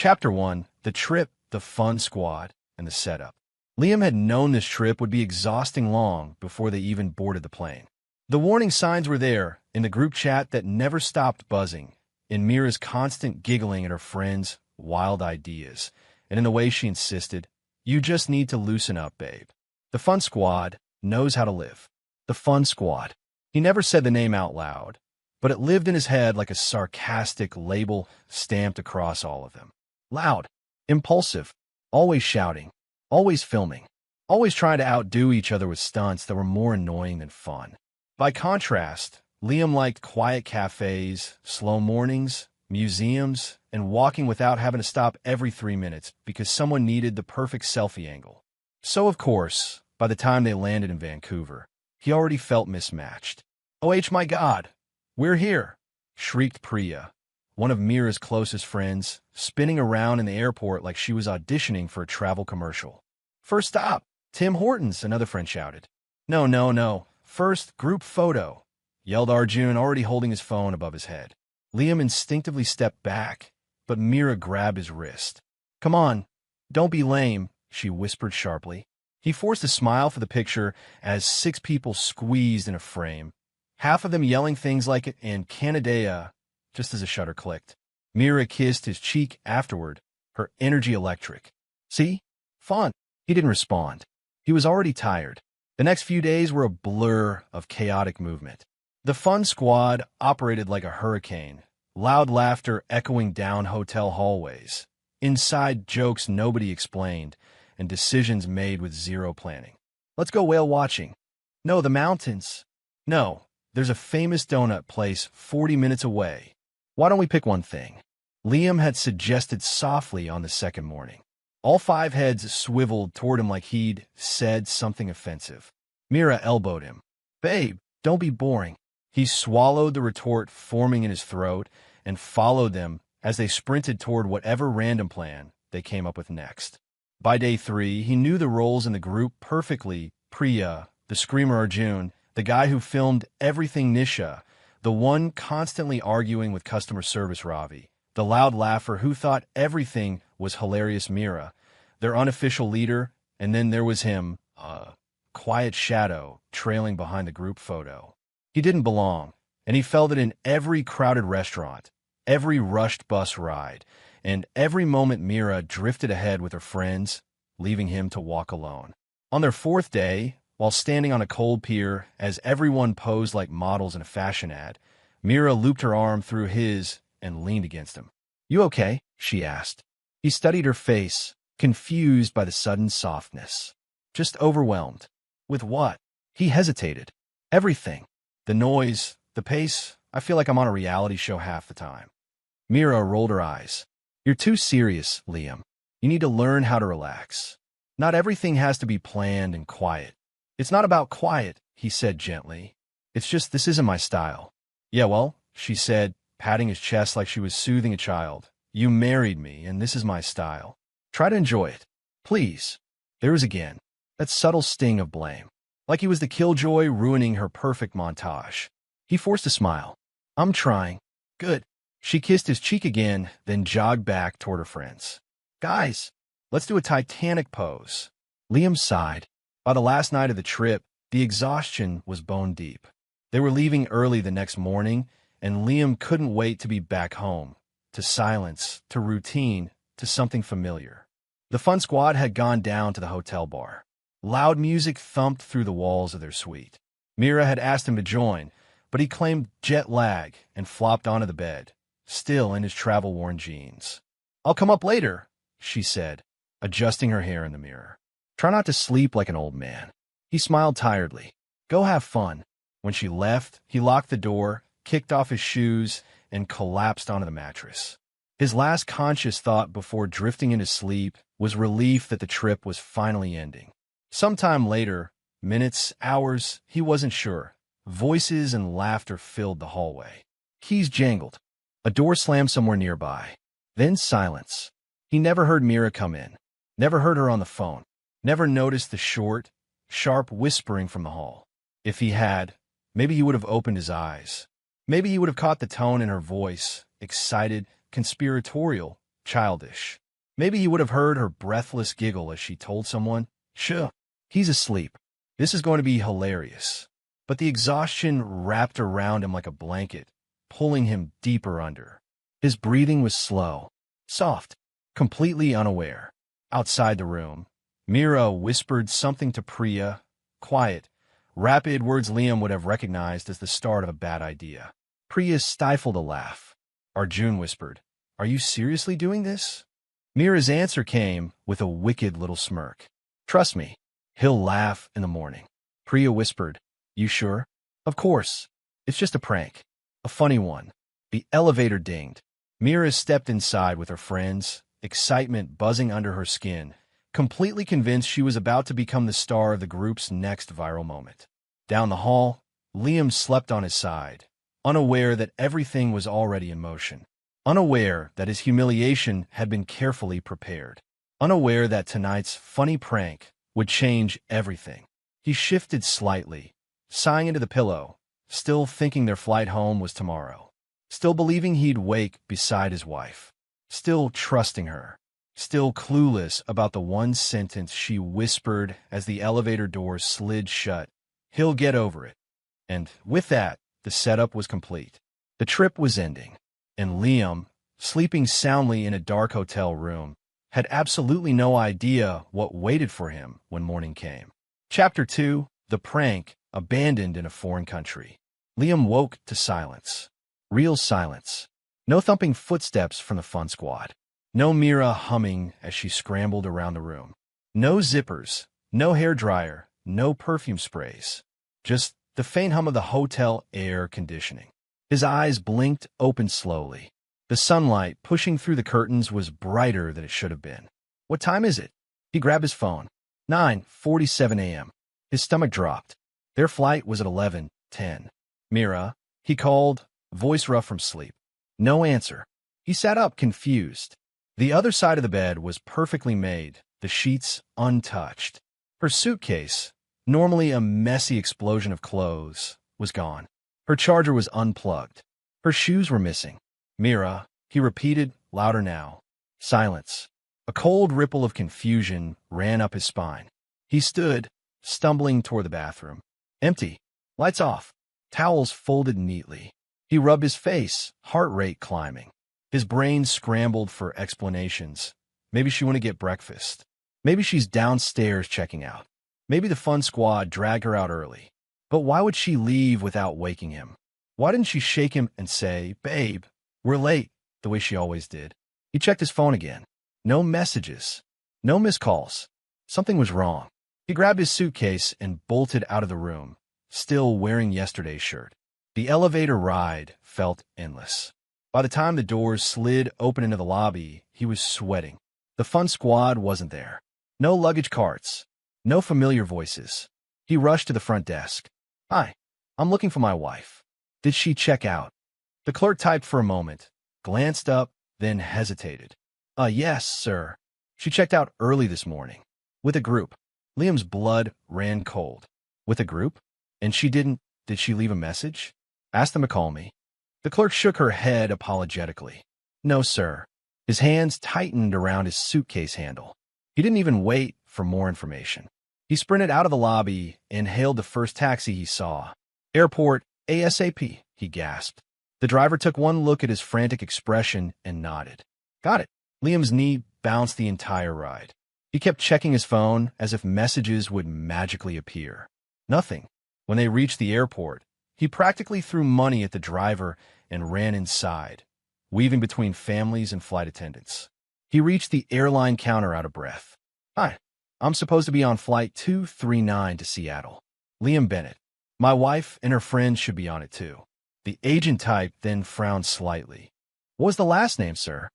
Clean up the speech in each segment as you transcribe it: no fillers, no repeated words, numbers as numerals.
Chapter 1. The Trip, the Fun Squad, and the Setup. Liam had known this trip would be exhausting long before they even boarded the plane. The warning signs were there, in the group chat that never stopped buzzing, in Meera's constant giggling at her friends' wild ideas, and in the way she insisted, "You just need to loosen up, babe. The Fun Squad knows how to live." The Fun Squad. He never said the name out loud, but it lived in his head like a sarcastic label stamped across all of them. Loud, impulsive, always shouting, always filming, always trying to outdo each other with stunts that were more annoying than fun. By contrast, Liam liked quiet cafes, slow mornings, museums, and walking without having to stop every 3 minutes because someone needed the perfect selfie angle. So, of course, by the time they landed in Vancouver, he already felt mismatched. "Oh, my God, we're here!" shrieked Priya, one of Meera's closest friends, spinning around in the airport like she was auditioning for a travel commercial. "First stop, Tim Hortons," another friend shouted. No, no, no. First, group photo," yelled Arjun, already holding his phone above his head. Liam instinctively stepped back, but Meera grabbed his wrist. "Come on, don't be lame," she whispered sharply. He forced a smile for the picture as 6 people squeezed in a frame, half of them yelling things like "in Canada," just as a shutter clicked. Meera kissed his cheek afterward, her energy electric. "See? Fun." He didn't respond. He was already tired. The next few days were a blur of chaotic movement. The Fun Squad operated like a hurricane, loud laughter echoing down hotel hallways, inside jokes nobody explained, and decisions made with zero planning. "Let's go whale watching." "No, the mountains." "No, there's a famous donut place 40 minutes away. Why don't we pick one thing?" Liam had suggested softly on the second morning. All 5 heads swiveled toward him like he'd said something offensive. Meera elbowed him. "Babe, don't be boring." He swallowed the retort forming in his throat and followed them as they sprinted toward whatever random plan they came up with next. By day 3, he knew the roles in the group perfectly. Priya, the screamer Arjun, the guy who filmed everything Nisha, the one constantly arguing with customer service Ravi, the loud laugher who thought everything was hilarious Meera, their unofficial leader, and then there was him, a quiet shadow trailing behind the group photo. He didn't belong, and he felt it in every crowded restaurant, every rushed bus ride, and every moment Meera drifted ahead with her friends, leaving him to walk alone. On their 4th day, while standing on a cold pier as everyone posed like models in a fashion ad, Meera looped her arm through his and leaned against him. "You okay?" she asked. He studied her face, confused by the sudden softness. "Just overwhelmed." "With what?" He hesitated. "Everything. The noise, the pace. I feel like I'm on a reality show half the time." Meera rolled her eyes. "You're too serious, Liam. You need to learn how to relax. Not everything has to be planned and quiet." "It's not about quiet," he said gently. "It's just this isn't my style." "Yeah, well," she said, patting his chest like she was soothing a child. "You married me, and this is my style. Try to enjoy it. Please." There was again that subtle sting of blame, like he was the killjoy ruining her perfect montage. He forced a smile. "I'm trying." "Good." She kissed his cheek again, then jogged back toward her friends. "Guys, let's do a Titanic pose." Liam sighed. By the last night of the trip, the exhaustion was bone deep. They were leaving early the next morning, and Liam couldn't wait to be back home, to silence, to routine, to something familiar. The Fun Squad had gone down to the hotel bar. Loud music thumped through the walls of their suite. Meera had asked him to join, but he claimed jet lag and flopped onto the bed, still in his travel-worn jeans. "I'll come up later," she said, adjusting her hair in the mirror. "Try not to sleep like an old man." He smiled tiredly. "Go have fun." When she left, he locked the door, kicked off his shoes, and collapsed onto the mattress. His last conscious thought before drifting into sleep was relief that the trip was finally ending. Sometime later, minutes, hours, he wasn't sure, voices and laughter filled the hallway. Keys jangled. A door slammed somewhere nearby. Then silence. He never heard Meera come in, never heard her on the phone, never noticed the short, sharp whispering from the hall. If he had, maybe he would have opened his eyes. Maybe he would have caught the tone in her voice, excited, conspiratorial, childish. Maybe he would have heard her breathless giggle as she told someone, "Sure, he's asleep. This is going to be hilarious." But the exhaustion wrapped around him like a blanket, pulling him deeper under. His breathing was slow, soft, completely unaware. Outside the room, Meera whispered something to Priya, quiet, rapid words Liam would have recognized as the start of a bad idea. Priya stifled a laugh. Arjun whispered, "Are you seriously doing this?" Meera's answer came with a wicked little smirk. "Trust me, he'll laugh in the morning." Priya whispered, "You sure?" "Of course. It's just a prank. A funny one." The elevator dinged. Meera stepped inside with her friends, excitement buzzing under her skin, completely convinced she was about to become the star of the group's next viral moment. Down the hall, Liam slept on his side, unaware that everything was already in motion. Unaware that his humiliation had been carefully prepared. Unaware that tonight's funny prank would change everything. He shifted slightly, sighing into the pillow, still thinking their flight home was tomorrow. Still believing he'd wake beside his wife. Still trusting her. Still clueless about the one sentence she whispered as the elevator doors slid shut. He'll get over it. And with that, the setup was complete. The trip was ending. And Liam, sleeping soundly in a dark hotel room, had absolutely no idea what waited for him when morning came. Chapter 2, The Prank, Abandoned in a Foreign Country. Liam woke to silence. Real silence. No thumping footsteps from the fun squad. No Meera humming as she scrambled around the room. No zippers, no hairdryer, no perfume sprays. Just the faint hum of the hotel air conditioning. His eyes blinked open slowly. The sunlight pushing through the curtains was brighter than it should have been. What time is it? He grabbed his phone. 9:47 a.m. His stomach dropped. Their flight was at 11:10. "Meera," he called, voice rough from sleep. No answer. He sat up, confused. The other side of the bed was perfectly made, the sheets untouched. Her suitcase, normally a messy explosion of clothes, was gone. Her charger was unplugged. Her shoes were missing. "Meera," he repeated, louder now. Silence. A cold ripple of confusion ran up his spine. He stood, stumbling toward the bathroom. Empty. Lights off. Towels folded neatly. He rubbed his face, heart rate climbing. His brain scrambled for explanations. Maybe she went to get breakfast. Maybe she's downstairs checking out. Maybe the fun squad dragged her out early. But why would she leave without waking him? Why didn't she shake him and say, "Babe, we're late," the way she always did? He checked his phone again. No messages. No missed calls. Something was wrong. He grabbed his suitcase and bolted out of the room, still wearing yesterday's shirt. The elevator ride felt endless. By the time the doors slid open into the lobby, he was sweating. The fun squad wasn't there. No luggage carts. No familiar voices. He rushed to the front desk. "Hi, I'm looking for my wife. Did she check out?" The clerk typed for a moment, glanced up, then hesitated. Yes, sir. She checked out early this morning. With a group." Liam's blood ran cold. "With a group? And did she leave a message?" "Ask them to call me." The clerk shook her head apologetically. "No, sir." His hands tightened around his suitcase handle. He didn't even wait for more information. He sprinted out of the lobby and hailed the first taxi he saw. "Airport, ASAP," he gasped. The driver took one look at his frantic expression and nodded. "Got it." Liam's knee bounced the entire ride. He kept checking his phone as if messages would magically appear. Nothing. When they reached the airport, he practically threw money at the driver and ran inside, weaving between families and flight attendants. He reached the airline counter out of breath. "Hi, I'm supposed to be on flight 239 to Seattle. Liam Bennett. My wife and her friends should be on it too." The agent typed, then frowned slightly. "What was the last name, sir?"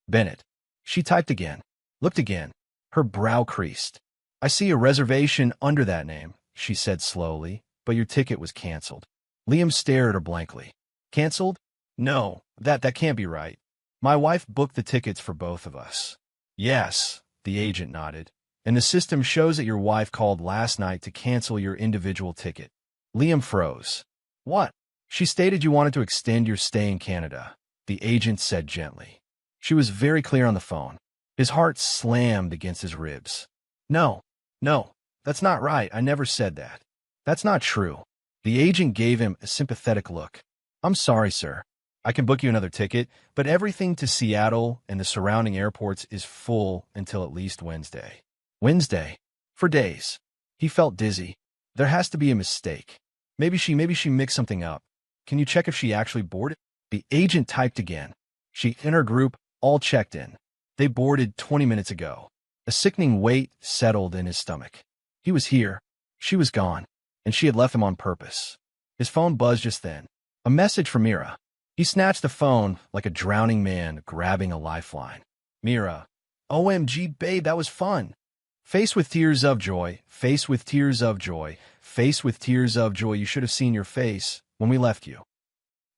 "Bennett." She typed again, looked again. Her brow creased. "I see a reservation under that name," she said slowly, "but your ticket was canceled." Liam stared at her blankly. "Canceled? No, that can't be right. My wife booked the tickets for both of us." "Yes," the agent nodded. "And the system shows that your wife called last night to cancel your individual ticket." Liam froze. "What?" "She stated you wanted to extend your stay in Canada," the agent said gently. She was very clear on the phone. His heart slammed against his ribs. No, no, that's not right. I never said that. That's not true. The agent gave him a sympathetic look. I'm sorry, sir. I can book you another ticket, but everything to Seattle and the surrounding airports is full until at least Wednesday. Wednesday? For days. He felt dizzy. There has to be a mistake. Maybe she mixed something up. Can you check if she actually boarded? The agent typed again. She and her group all checked in. They boarded 20 minutes ago. A sickening weight settled in his stomach. He was here. She was gone. And she had left him on purpose. His phone buzzed just then. A message from Meera. He snatched the phone like a drowning man grabbing a lifeline. Meera. OMG, babe, that was fun. Face with tears of joy, face with tears of joy, face with tears of joy. You should have seen your face when we left you.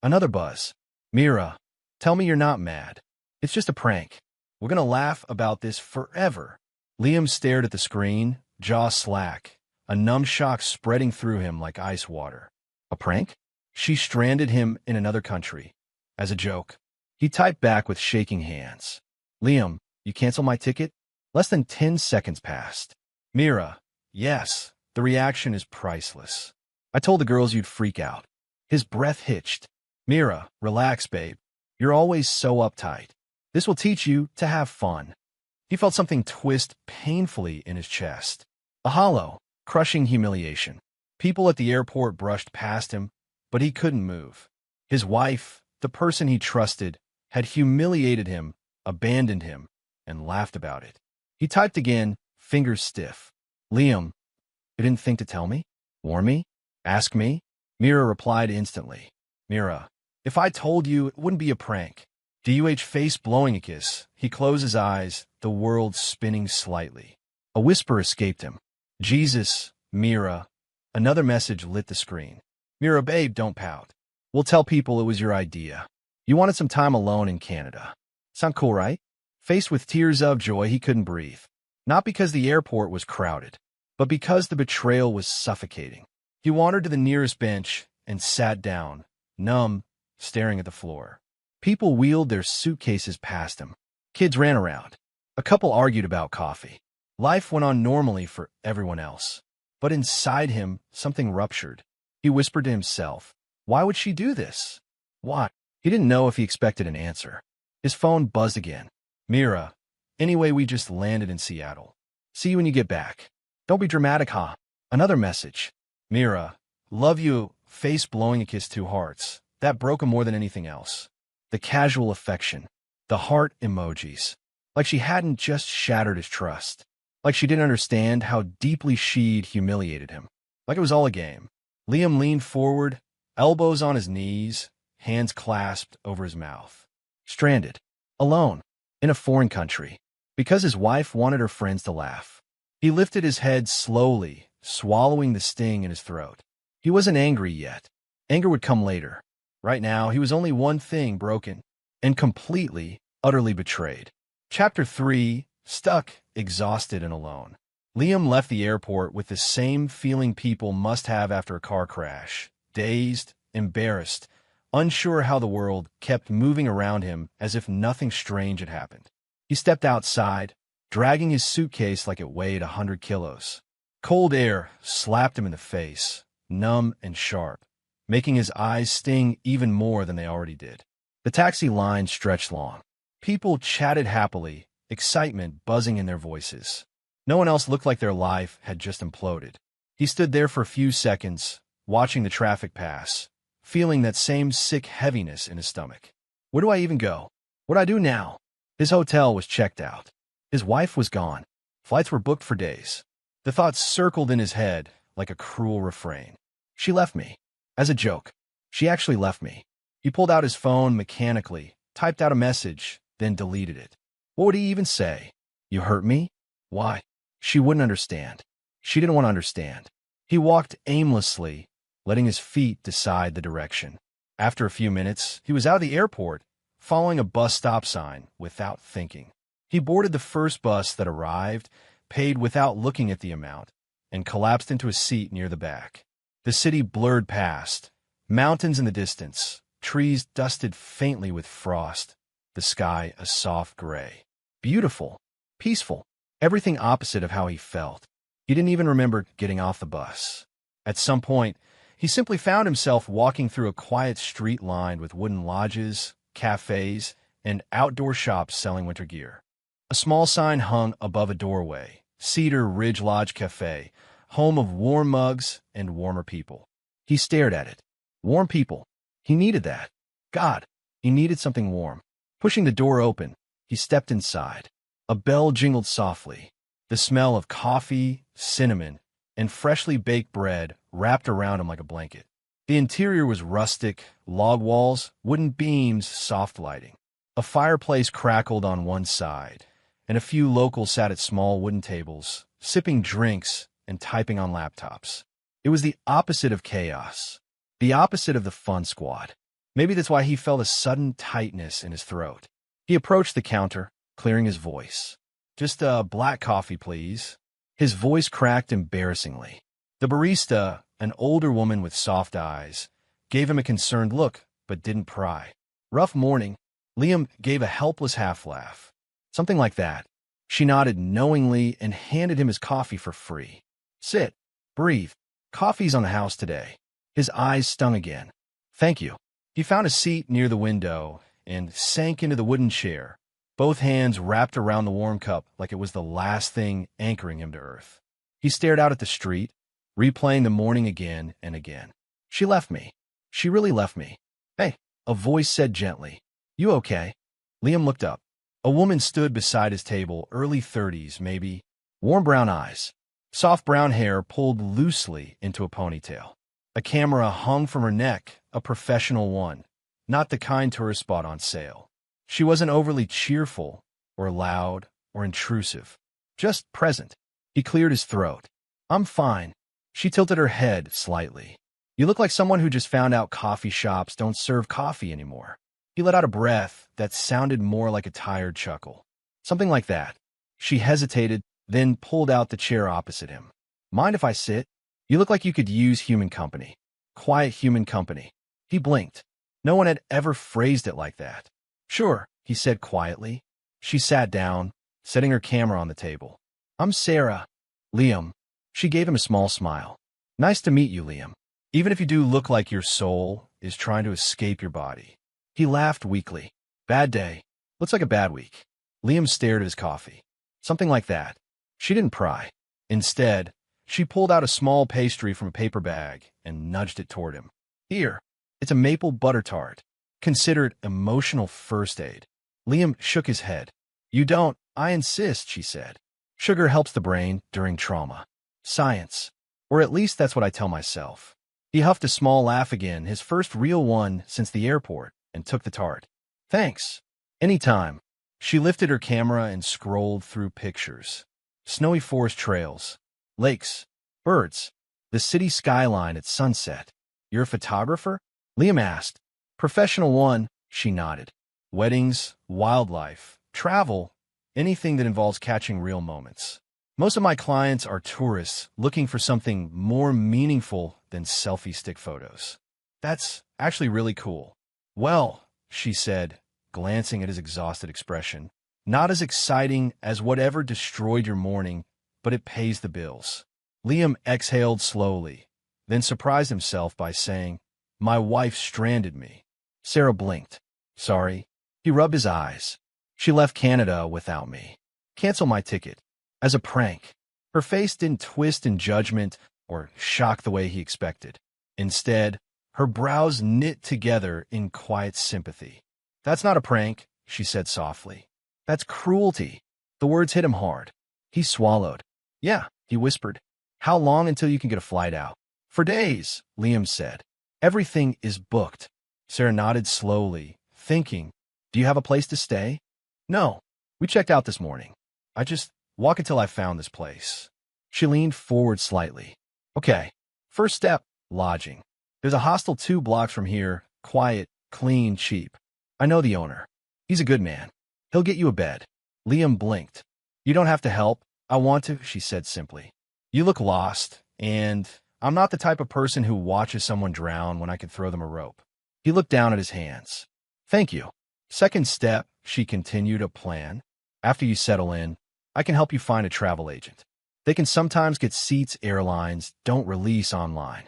Another buzz. Meera, tell me you're not mad. It's just a prank. We're gonna laugh about this forever. Liam stared at the screen, jaw slack, a numb shock spreading through him like ice water. A prank? She stranded him in another country. As a joke. He typed back with shaking hands. Liam, you cancel my ticket? Less than 10 seconds passed. Meera, yes, the reaction is priceless. I told the girls you'd freak out. His breath hitched. Meera, relax, babe. You're always so uptight. This will teach you to have fun. He felt something twist painfully in his chest. A hollow, crushing humiliation. People at the airport brushed past him, but he couldn't move. His wife, the person he trusted, had humiliated him, abandoned him, and laughed about it. He typed again, fingers stiff. Liam, you didn't think to tell me? Warn me? Ask me? Meera replied instantly. Meera, if I told you, it wouldn't be a prank. DUH face blowing a kiss. He closed his eyes, the world spinning slightly. A whisper escaped him. Jesus, Meera. Another message lit the screen. Meera, babe, don't pout. We'll tell people it was your idea. You wanted some time alone in Canada. Sound cool, right? Faced with tears of joy, he couldn't breathe. Not because the airport was crowded, but because the betrayal was suffocating. He wandered to the nearest bench and sat down, numb, staring at the floor. People wheeled their suitcases past him. Kids ran around. A couple argued about coffee. Life went on normally for everyone else. But inside him, something ruptured. He whispered to himself, why would she do this? Why? He didn't know if he expected an answer. His phone buzzed again. Meera, anyway, we just landed in Seattle. See you when you get back. Don't be dramatic, huh? Another message. Meera, love you, face blowing a kiss, 2 hearts. That broke him more than anything else. The casual affection. The heart emojis. Like she hadn't just shattered his trust. Like she didn't understand how deeply she'd humiliated him. Like it was all a game. Liam leaned forward, elbows on his knees, hands clasped over his mouth. Stranded. Alone. In a foreign country. Because his wife wanted her friends to laugh. He lifted his head slowly, swallowing the sting in his throat. He wasn't angry yet. Anger would come later. Right now, he was only one thing broken. And completely, utterly betrayed. Chapter 3. Stuck, exhausted, and alone. Liam left the airport with the same feeling people must have after a car crash. Dazed, embarrassed, unsure how the world kept moving around him as if nothing strange had happened. He stepped outside, dragging his suitcase like it weighed 100 kilos. Cold air slapped him in the face, numb and sharp, making his eyes sting even more than they already did. The taxi line stretched long. People chatted happily, excitement buzzing in their voices. No one else looked like their life had just imploded. He stood there for a few seconds, watching the traffic pass, feeling that same sick heaviness in his stomach. Where do I even go? What do I do now? His hotel was checked out. His wife was gone. Flights were booked for days. The thoughts circled in his head like a cruel refrain. She left me. As a joke. She actually left me. He pulled out his phone mechanically, typed out a message, then deleted it. What would he even say? You hurt me? Why? She wouldn't understand. She didn't want to understand. He walked aimlessly, letting his feet decide the direction. After a few minutes, he was out of the airport, following a bus stop sign without thinking. He boarded the first bus that arrived, paid without looking at the amount, and collapsed into a seat near the back. The city blurred past, mountains in the distance, trees dusted faintly with frost, the sky a soft gray. Beautiful, peaceful, everything opposite of how he felt. He didn't even remember getting off the bus. At some point, he simply found himself walking through a quiet street lined with wooden lodges, cafes, and outdoor shops selling winter gear. A small sign hung above a doorway, Cedar Ridge Lodge Cafe, home of warm mugs and warmer people. He stared at it. Warm people. He needed that. God, he needed something warm. Pushing the door open, he stepped inside. A bell jingled softly. The smell of coffee, cinnamon, and freshly baked bread wrapped around him like a blanket. The interior was rustic, log walls, wooden beams, soft lighting. A fireplace crackled on one side, and a few locals sat at small wooden tables, sipping drinks and typing on laptops. It was the opposite of chaos, the opposite of the fun squad. Maybe that's why he felt a sudden tightness in his throat. He approached the counter, clearing his voice. "Just a black coffee, please." His voice cracked embarrassingly. The barista, an older woman with soft eyes, gave him a concerned look, but didn't pry. "Rough morning." Liam gave a helpless half-laugh. "Something like that." She nodded knowingly and handed him his coffee for free. "Sit. Breathe. Coffee's on the house today." His eyes stung again. "Thank you." He found a seat near the window and sank into the wooden chair, both hands wrapped around the warm cup like it was the last thing anchoring him to earth. He stared out at the street, replaying the morning again and again. "She left me. She really left me." "Hey," a voice said gently. "You okay?" Liam looked up. A woman stood beside his table, early 30s maybe, warm brown eyes, soft brown hair pulled loosely into a ponytail. A camera hung from her neck, a professional one, not the kind tourist spot on sale. She wasn't overly cheerful, or loud, or intrusive. Just present. He cleared his throat. "I'm fine." She tilted her head slightly. "You look like someone who just found out coffee shops don't serve coffee anymore." He let out a breath that sounded more like a tired chuckle. "Something like that." She hesitated, then pulled out the chair opposite him. "Mind if I sit? You look like you could use human company. Quiet human company." He blinked. No one had ever phrased it like that. "Sure," he said quietly. She sat down, setting her camera on the table. "I'm Sarah." "Liam." She gave him a small smile. "Nice to meet you, Liam. Even if you do look like your soul is trying to escape your body." He laughed weakly. "Bad day. Looks like a bad week." Liam stared at his coffee. "Something like that." She didn't pry. Instead, she pulled out a small pastry from a paper bag and nudged it toward him. "Here. It's a maple butter tart. Considered emotional first aid." Liam shook his head. "You don't, I insist," she said. "Sugar helps the brain during trauma. Science. Or at least that's what I tell myself." He huffed a small laugh again, his first real one since the airport, and took the tart. "Thanks. Anytime." She lifted her camera and scrolled through pictures. Snowy forest trails, lakes, birds, the city skyline at sunset. "You're a photographer?" Liam asked. "Professional one," she nodded. "Weddings, wildlife, travel, anything that involves catching real moments. Most of my clients are tourists looking for something more meaningful than selfie stick photos." "That's actually really cool." "Well," she said, glancing at his exhausted expression, "not as exciting as whatever destroyed your morning, but it pays the bills." Liam exhaled slowly, then surprised himself by saying, "My wife stranded me." Sarah blinked. "Sorry." He rubbed his eyes. "She left Canada without me. Cancel my ticket." As a prank. Her face didn't twist in judgment or shock the way he expected. Instead, her brows knit together in quiet sympathy. "That's not a prank," she said softly. "That's cruelty." The words hit him hard. He swallowed. "Yeah," he whispered. "How long until you can get a flight out?" "For days," Liam said. "Everything is booked." Sarah nodded slowly, thinking, "Do you have a place to stay?" "No. We checked out this morning. I just walk until I found this place." She leaned forward slightly. "Okay. First step, lodging. There's a hostel 2 blocks from here, quiet, clean, cheap. I know the owner. He's a good man. He'll get you a bed." Liam blinked. "You don't have to help. I want to," she said simply. "You look lost, and I'm not the type of person who watches someone drown when I could throw them a rope." He looked down at his hands. "Thank you." Second step, she continued a plan. After you settle in, I can help you find a travel agent. They can sometimes get seats airlines don't release online.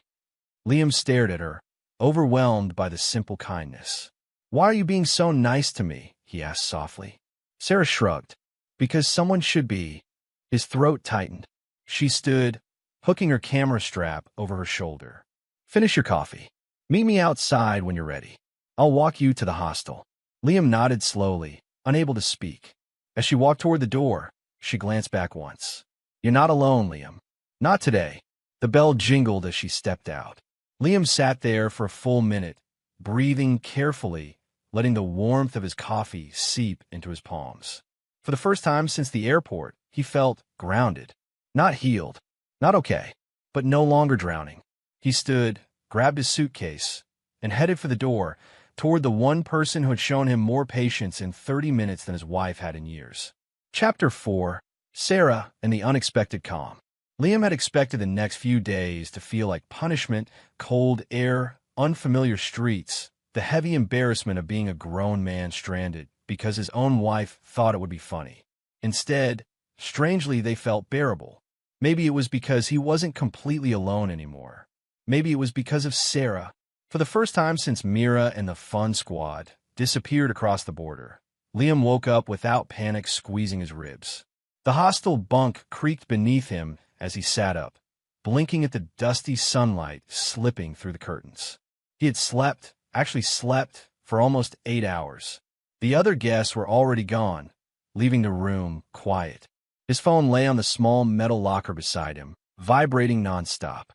Liam stared at her, overwhelmed by the simple kindness. Why are you being so nice to me? He asked softly. Sarah shrugged. Because someone should be. His throat tightened. She stood, hooking her camera strap over her shoulder. Finish your coffee. Meet me outside when you're ready. I'll walk you to the hostel. Liam nodded slowly, unable to speak. As she walked toward the door, she glanced back once. You're not alone, Liam. Not today. The bell jingled as she stepped out. Liam sat there for a full minute, breathing carefully, letting the warmth of his coffee seep into his palms. For the first time since the airport, he felt grounded. Not healed, not okay, but no longer drowning. He stood, grabbed his suitcase, and headed for the door, toward the one person who had shown him more patience in 30 minutes than his wife had in years. Chapter 4. Sarah and the Unexpected Calm. Liam had expected the next few days to feel like punishment, cold air, unfamiliar streets, the heavy embarrassment of being a grown man stranded because his own wife thought it would be funny. Instead, strangely, they felt bearable. Maybe it was because he wasn't completely alone anymore. Maybe it was because of Sarah. For the first time since Meera and the fun squad disappeared across the border, Liam woke up without panic squeezing his ribs. The hostel bunk creaked beneath him as he sat up, blinking at the dusty sunlight slipping through the curtains. He had actually slept, for almost 8 hours. The other guests were already gone, leaving the room quiet. His phone lay on the small metal locker beside him, vibrating nonstop.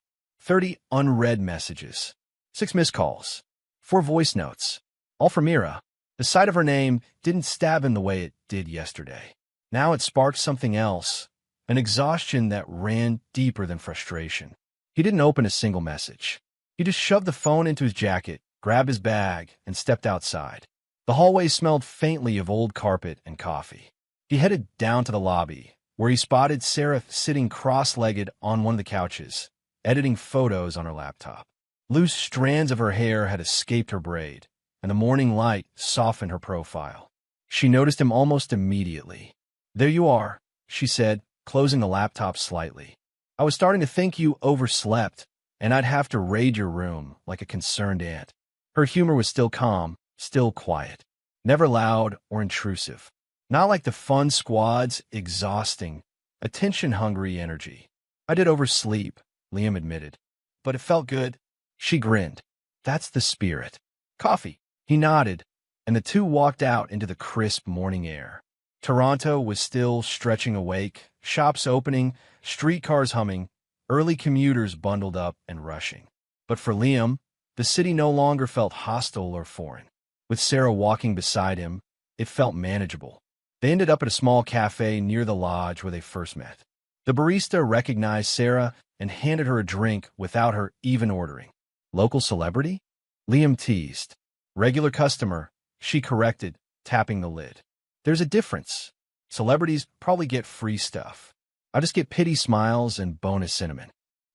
30 unread messages. 6 missed calls. 4 voice notes. All from Meera. The sight of her name didn't stab him the way it did yesterday. Now it sparked something else, an exhaustion that ran deeper than frustration. He didn't open a single message. He just shoved the phone into his jacket, grabbed his bag, and stepped outside. The hallway smelled faintly of old carpet and coffee. He headed down to the lobby, where he spotted Sarah sitting cross-legged on one of the couches, editing photos on her laptop. Loose strands of her hair had escaped her braid, and the morning light softened her profile. She noticed him almost immediately. There you are, she said, closing the laptop slightly. I was starting to think you overslept, and I'd have to raid your room like a concerned aunt. Her humor was still calm, still quiet, never loud or intrusive. Not like the fun squad's exhausting, attention-hungry energy. I did oversleep, Liam admitted. But it felt good. She grinned. That's the spirit. Coffee. He nodded, and the two walked out into the crisp morning air. Toronto was still stretching awake, shops opening, streetcars humming, early commuters bundled up and rushing. But for Liam, the city no longer felt hostile or foreign. With Sarah walking beside him, it felt manageable. They ended up at a small cafe near the lodge where they first met. The barista recognized Sarah and handed her a drink without her even ordering. Local celebrity? Liam teased. Regular customer, she corrected, tapping the lid. There's a difference. Celebrities probably get free stuff. I just get pity smiles and bonus cinnamon.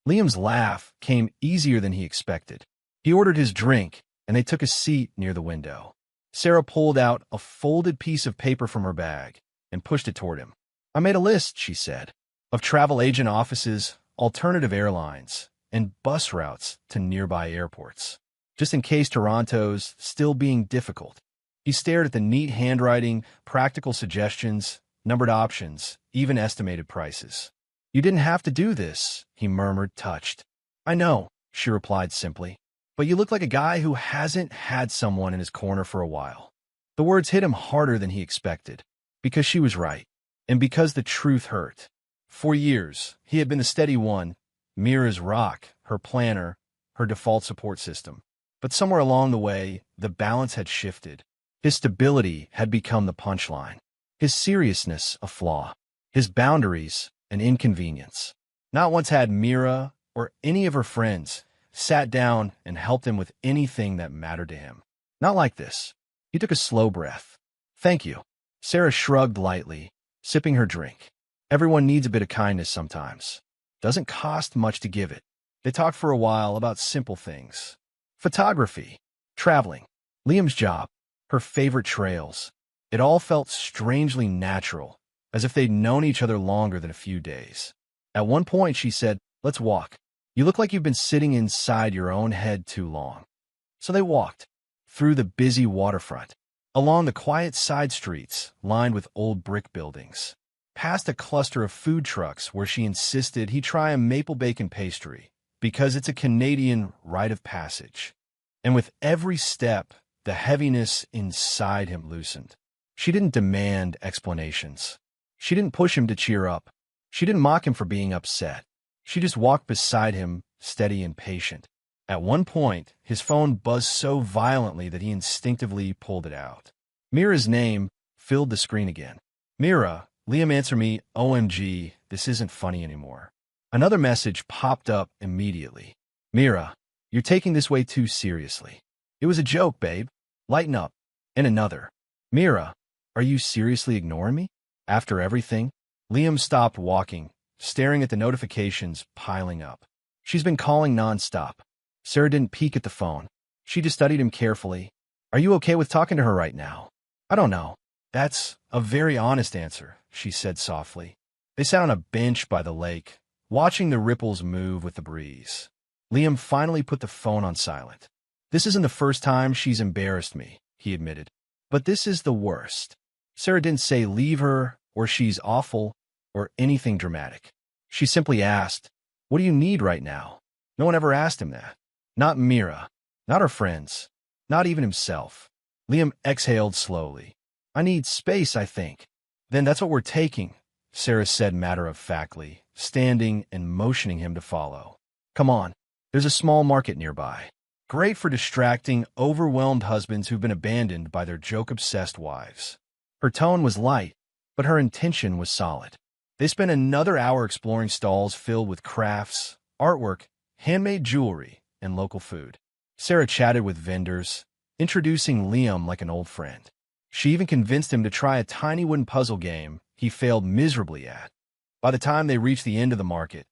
Liam's laugh came easier than he expected. He ordered his drink, and they took a seat near the window. Sarah pulled out a folded piece of paper from her bag and pushed it toward him. I made a list, she said, of travel agent offices, alternative airlines, and bus routes to nearby airports, just in case Toronto's still being difficult. He stared at the neat handwriting, practical suggestions, numbered options, even estimated prices. You didn't have to do this, he murmured, touched. I know, she replied simply. But you look like a guy who hasn't had someone in his corner for a while. The words hit him harder than he expected, because she was right, and because the truth hurt. For years, he had been the steady one, Meera's rock, her planner, her default support system. But somewhere along the way, the balance had shifted. His stability had become the punchline, his seriousness a flaw, his boundaries an inconvenience. Not once had Meera or any of her friends sat down and helped him with anything that mattered to him. Not like this. He took a slow breath. Thank you. Sarah shrugged lightly, sipping her drink. Everyone needs a bit of kindness sometimes. Doesn't cost much to give it. They talked for a while about simple things. Photography, traveling, Liam's job, her favorite trails, It all felt strangely natural, as if they'd known each other longer than a few days. At one point, she said, "Let's walk. You look like you've been sitting inside your own head too long." So they walked, through the busy waterfront, along the quiet side streets lined with old brick buildings, past a cluster of food trucks where she insisted he try a maple bacon pastry because it's a Canadian rite of passage. And with every step, the heaviness inside him loosened. She didn't demand explanations. She didn't push him to cheer up. She didn't mock him for being upset. She just walked beside him, steady and patient. At one point, his phone buzzed so violently that he instinctively pulled it out. Meera's name filled the screen again. "Meera, Liam, answer me. OMG, this isn't funny anymore." Another message popped up immediately. "Meera, you're taking this way too seriously. It was a joke, babe. Lighten up." And another. "Meera, are you seriously ignoring me? After everything?" Liam stopped walking, staring at the notifications piling up. She's been calling nonstop. Sarah didn't peek at the phone. She just studied him carefully. "Are you okay with talking to her right now?" "I don't know." "That's a very honest answer," she said softly. They sat on a bench by the lake, watching the ripples move with the breeze. Liam finally put the phone on silent. "This isn't the first time she's embarrassed me," he admitted. "But this is the worst." Sarah didn't say leave her, or she's awful, or anything dramatic. She simply asked, "What do you need right now?" No one ever asked him that. Not Meera, not her friends, not even himself. Liam exhaled slowly. "I need space, I think." "Then that's what we're taking," Sarah said matter-of-factly, standing and motioning him to follow. "Come on, there's a small market nearby. Great for distracting, overwhelmed husbands who've been abandoned by their joke-obsessed wives." Her tone was light, but her intention was solid. They spent another hour exploring stalls filled with crafts, artwork, handmade jewelry, and local food. Sarah chatted with vendors, introducing Liam like an old friend. She even convinced him to try a tiny wooden puzzle game he failed miserably at. By the time they reached the end of the market,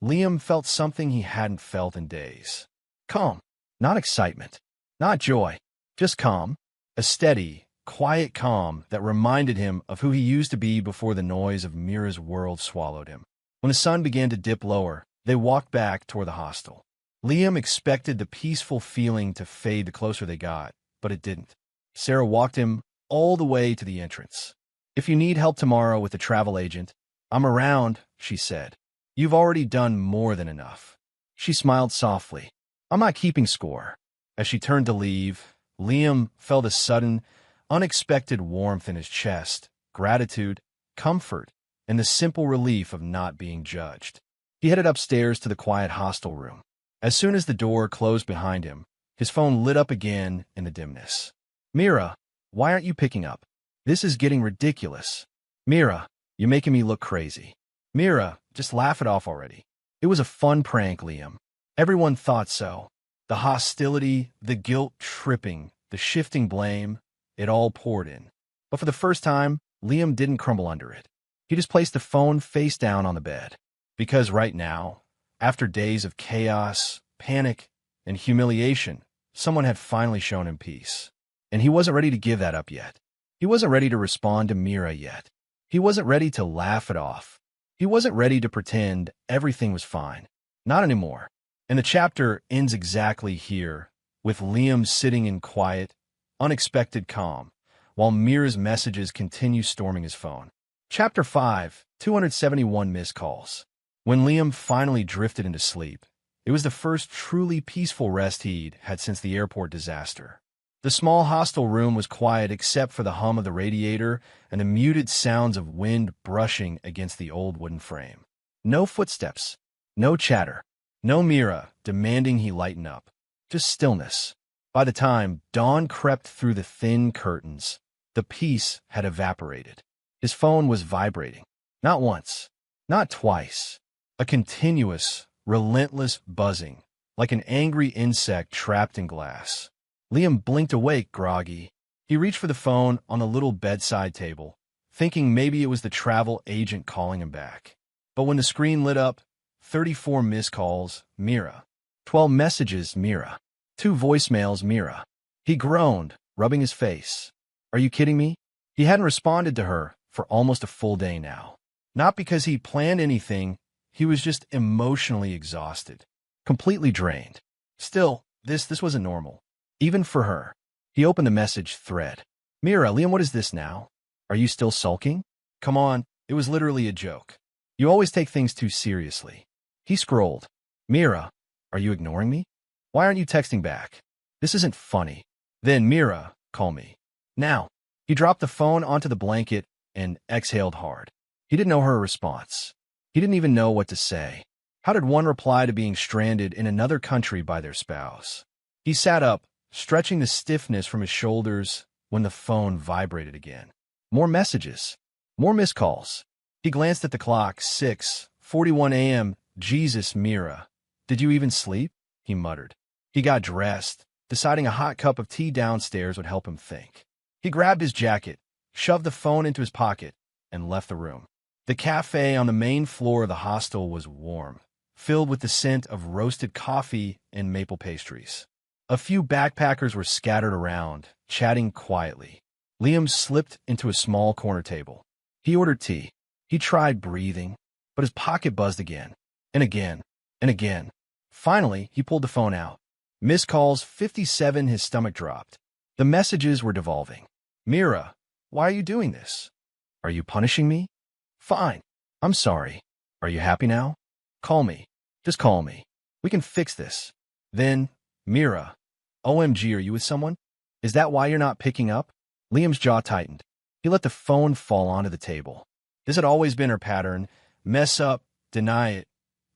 Liam felt something he hadn't felt in days. Calm, not excitement, not joy, just calm. A steady, quiet calm that reminded him of who he used to be before the noise of Meera's world swallowed him. When the sun began to dip lower, they walked back toward the hostel. Liam expected the peaceful feeling to fade the closer they got, but it didn't. Sarah walked him all the way to the entrance. "If you need help tomorrow with the travel agent, I'm around," she said. "You've already done more than enough." She smiled softly. "I'm not keeping score." As she turned to leave, Liam felt a sudden, unexpected warmth in his chest, gratitude, comfort, and the simple relief of not being judged. He headed upstairs to the quiet hostel room. As soon as the door closed behind him, his phone lit up again in the dimness. "Meera, why aren't you picking up? This is getting ridiculous." "Meera, you're making me look crazy." "Meera, just laugh it off already." It was a fun prank, Liam. Everyone thought so. The hostility, the guilt-tripping, the shifting blame, it all poured in. But for the first time, Liam didn't crumble under it. He just placed the phone face down on the bed. Because right now, after days of chaos, panic, and humiliation, someone had finally shown him peace. And he wasn't ready to give that up yet. He wasn't ready to respond to Meera yet. He wasn't ready to laugh it off. He wasn't ready to pretend everything was fine. Not anymore. And the chapter ends exactly here, with Liam sitting in quiet, unexpected calm, while Meera's messages continue storming his phone. Chapter 5, 271 Missed Calls. When Liam finally drifted into sleep, it was the first truly peaceful rest he'd had since the airport disaster. The small hostel room was quiet except for the hum of the radiator and the muted sounds of wind brushing against the old wooden frame. No footsteps, no chatter, no Meera demanding he lighten up, just stillness. By the time dawn crept through the thin curtains, the peace had evaporated. His phone was vibrating. Not once, not twice. A continuous, relentless buzzing, like an angry insect trapped in glass. Liam blinked awake, groggy. He reached for the phone on the little bedside table, thinking maybe it was the travel agent calling him back. But when the screen lit up, 34 missed calls, Meera. 12 messages, Meera. 2 voicemails, Meera. He groaned, rubbing his face. "Are you kidding me? He hadn't responded to her for almost a full day now. Not because he planned anything, he was just emotionally exhausted, completely drained. Still, this wasn't normal, even for her. He opened the message thread. Meera, Liam, what is this now? Are you still sulking? Come on, it was literally a joke. You always take things too seriously. He scrolled. Meera, are you ignoring me? Why aren't you texting back? This isn't funny. Then, Meera, call me. Now. He dropped the phone onto the blanket and exhaled hard. He didn't know her response. He didn't even know what to say. How did one reply to being stranded in another country by their spouse? He sat up, stretching the stiffness from his shoulders when the phone vibrated again. More messages. More missed calls. He glanced at the clock. 6:41 a.m. Jesus, Meera. Did you even sleep? He muttered. He got dressed, deciding a hot cup of tea downstairs would help him think. He grabbed his jacket, shoved the phone into his pocket, and left the room. The cafe on the main floor of the hostel was warm, filled with the scent of roasted coffee and maple pastries. A few backpackers were scattered around, chatting quietly. Liam slipped into a small corner table. He ordered tea. He tried breathing, but his pocket buzzed again, and again, and again. Finally, he pulled the phone out. Missed calls 57, his stomach dropped. The messages were devolving. Meera, why are you doing this? Are you punishing me? Fine. I'm sorry. Are you happy now? Call me. Just call me. We can fix this. Then, Meera, OMG, are you with someone? Is that why you're not picking up? Liam's jaw tightened. He let the phone fall onto the table. This had always been her pattern. Mess up, deny it,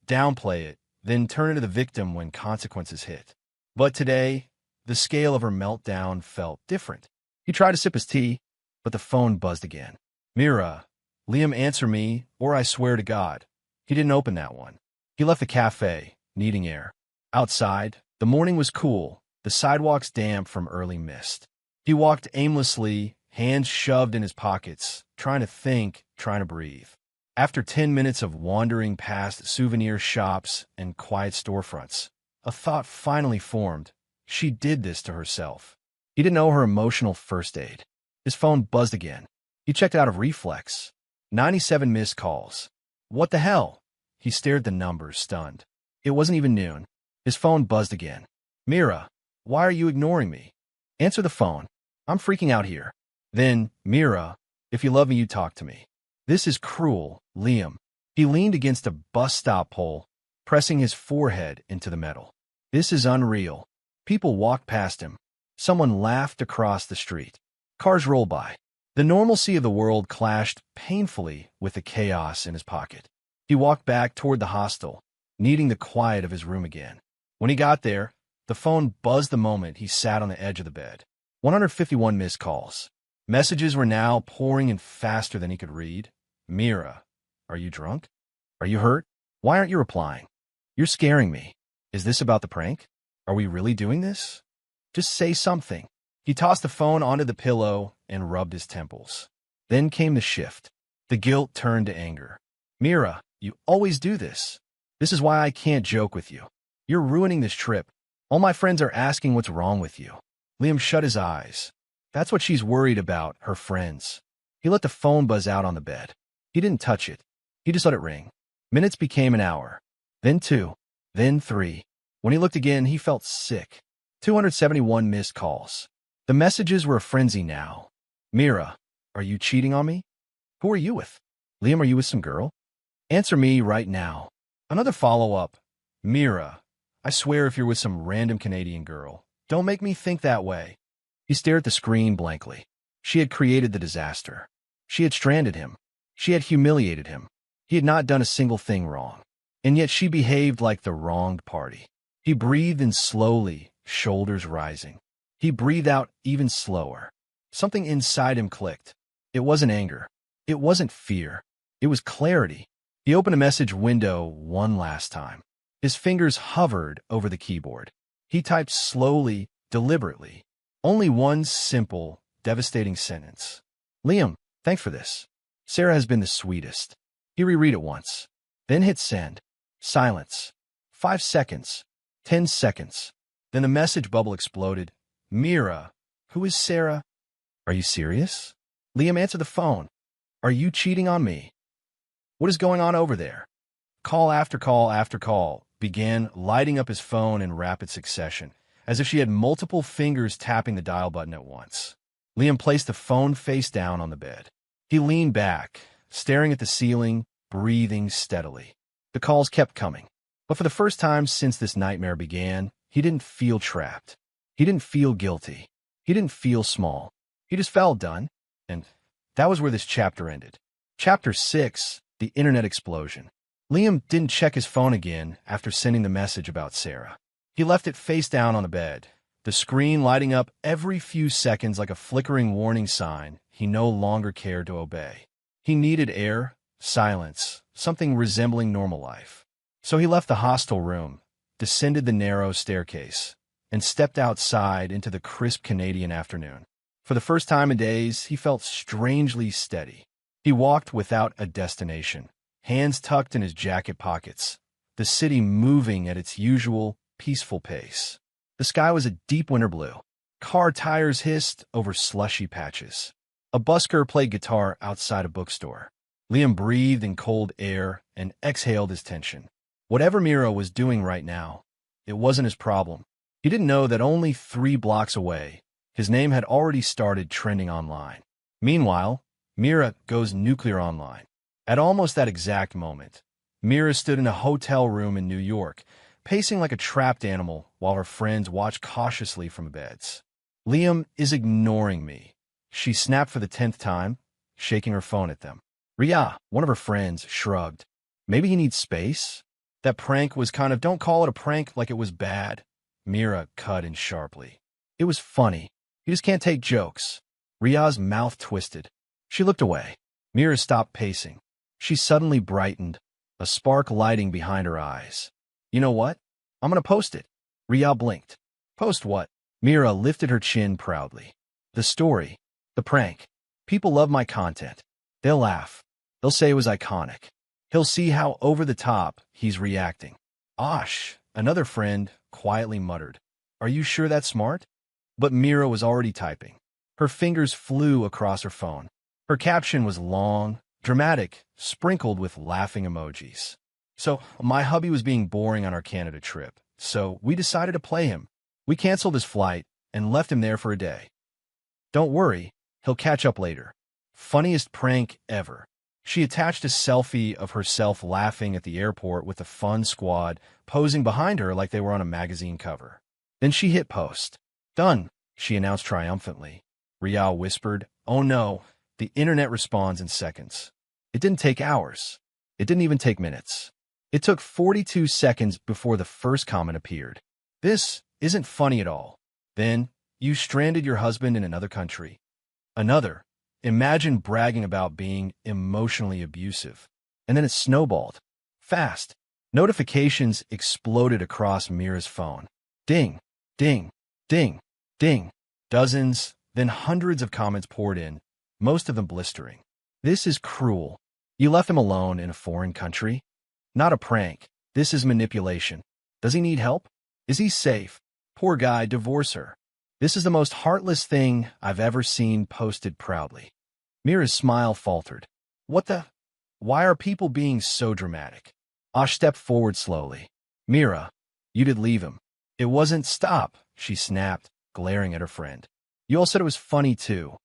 downplay it, then turn into the victim when consequences hit. But today, the scale of her meltdown felt different. He tried to sip his tea, but the phone buzzed again. Meera, Liam, answer me, or I swear to God. He didn't open that one. He left the cafe, needing air. Outside, the morning was cool, the sidewalks damp from early mist. He walked aimlessly, hands shoved in his pockets, trying to think, trying to breathe. After 10 minutes of wandering past souvenir shops and quiet storefronts, a thought finally formed. She did this to herself. He didn't know her emotional first aid. His phone buzzed again. He checked out of reflex. 97 missed calls. What the hell? He stared at the numbers, stunned. It wasn't even noon. His phone buzzed again. Meera, why are you ignoring me? Answer the phone. I'm freaking out here. Then, Meera, if you love me, you talk to me. This is cruel, Liam. He leaned against a bus stop pole, pressing his forehead into the metal. This is unreal. People walked past him. Someone laughed across the street. Cars rolled by. The normalcy of the world clashed painfully with the chaos in his pocket. He walked back toward the hostel, needing the quiet of his room again. When he got there, the phone buzzed the moment he sat on the edge of the bed. 151 missed calls. Messages were now pouring in faster than he could read. Meera, are you drunk? Are you hurt? Why aren't you replying? You're scaring me. Is this about the prank? Are we really doing this? Just say something. He tossed the phone onto the pillow and rubbed his temples. Then came the shift. The guilt turned to anger. Meera, you always do this. This is why I can't joke with you. You're ruining this trip. All my friends are asking what's wrong with you. Liam shut his eyes. That's what she's worried about, her friends. He let the phone buzz out on the bed. He didn't touch it. He just let it ring. Minutes became an hour. Then 2. Then 3. When he looked again, he felt sick. 271 missed calls. The messages were a frenzy now. Meera, are you cheating on me? Who are you with? Liam, are you with some girl? Answer me right now. Another follow-up. Meera, I swear if you're with some random Canadian girl, don't make me think that way. He stared at the screen blankly. She had created the disaster. She had stranded him. She had humiliated him. He had not done a single thing wrong. And yet she behaved like the wronged party. He breathed in slowly, shoulders rising. He breathed out even slower. Something inside him clicked. It wasn't anger. It wasn't fear. It was clarity. He opened a message window one last time. His fingers hovered over the keyboard. He typed slowly, deliberately. Only one simple, devastating sentence. Liam, thanks for this. Sarah has been the sweetest. He reread it once. Then hit send. Silence. 5 seconds. 10 seconds. Then the message bubble exploded. Meera, who is Sarah? Are you serious? Liam answered the phone. Are you cheating on me? What is going on over there? Call after call began lighting up his phone in rapid succession, as if she had multiple fingers tapping the dial button at once. Liam placed the phone face down on the bed. He leaned back, staring at the ceiling, breathing steadily. The calls kept coming. But for the first time since this nightmare began, he didn't feel trapped. He didn't feel guilty. He didn't feel small. He just felt done. And that was where this chapter ended. Chapter 6, The Internet Explosion. Liam didn't check his phone again after sending the message about Sarah. He left it face down on the bed, the screen lighting up every few seconds like a flickering warning sign he no longer cared to obey. He needed air, silence, something resembling normal life. So he left the hostel room, descended the narrow staircase, and stepped outside into the crisp Canadian afternoon. For the first time in days, he felt strangely steady. He walked without a destination, hands tucked in his jacket pockets, the city moving at its usual, peaceful pace. The sky was a deep winter blue. Car tires hissed over slushy patches. A busker played guitar outside a bookstore. Liam breathed in cold air and exhaled his tension. Whatever Meera was doing right now, it wasn't his problem. He didn't know that only 3 blocks away, his name had already started trending online. Meanwhile, Meera goes nuclear online. At almost that exact moment, Meera stood in a hotel room in New York, pacing like a trapped animal while her friends watched cautiously from beds. Liam is ignoring me, she snapped for the 10th time, shaking her phone at them. Ria, one of her friends, shrugged. Maybe he needs space? That prank was kind of, don't call it a prank like it was bad. Meera cut in sharply. It was funny. You just can't take jokes. Ria's mouth twisted. She looked away. Meera stopped pacing. She suddenly brightened, a spark lighting behind her eyes. You know what? I'm gonna post it. Ria blinked. Post what? Meera lifted her chin proudly. The story. The prank. People love my content. They'll laugh. They'll say it was iconic. He'll see how over the top he's reacting. Osh, another friend, quietly muttered. Are you sure that's smart? But Meera was already typing. Her fingers flew across her phone. Her caption was long, dramatic, sprinkled with laughing emojis. So, my hubby was being boring on our Canada trip, so we decided to play him. We canceled his flight and left him there for a day. Don't worry, he'll catch up later. Funniest prank ever. She attached a selfie of herself laughing at the airport with the fun squad posing behind her like they were on a magazine cover. Then she hit post. Done, she announced triumphantly. Rial whispered, oh no, the internet responds in seconds. It didn't take hours. It didn't even take minutes. It took 42 seconds before the first comment appeared. This isn't funny at all. Then, you stranded your husband in another country. Another. Imagine bragging about being emotionally abusive. And then it snowballed. Fast. Notifications exploded across Meera's phone. Ding, ding, ding, ding. Dozens, then hundreds of comments poured in, most of them blistering. This is cruel. You left him alone in a foreign country? Not a prank. This is manipulation. Does he need help? Is he safe? Poor guy, divorce her. This is the most heartless thing I've ever seen, posted proudly. Meera's smile faltered. What the? Why are people being so dramatic? Ash stepped forward slowly. Meera, you did leave him. It wasn't stop, she snapped, glaring at her friend. You all said it was funny too.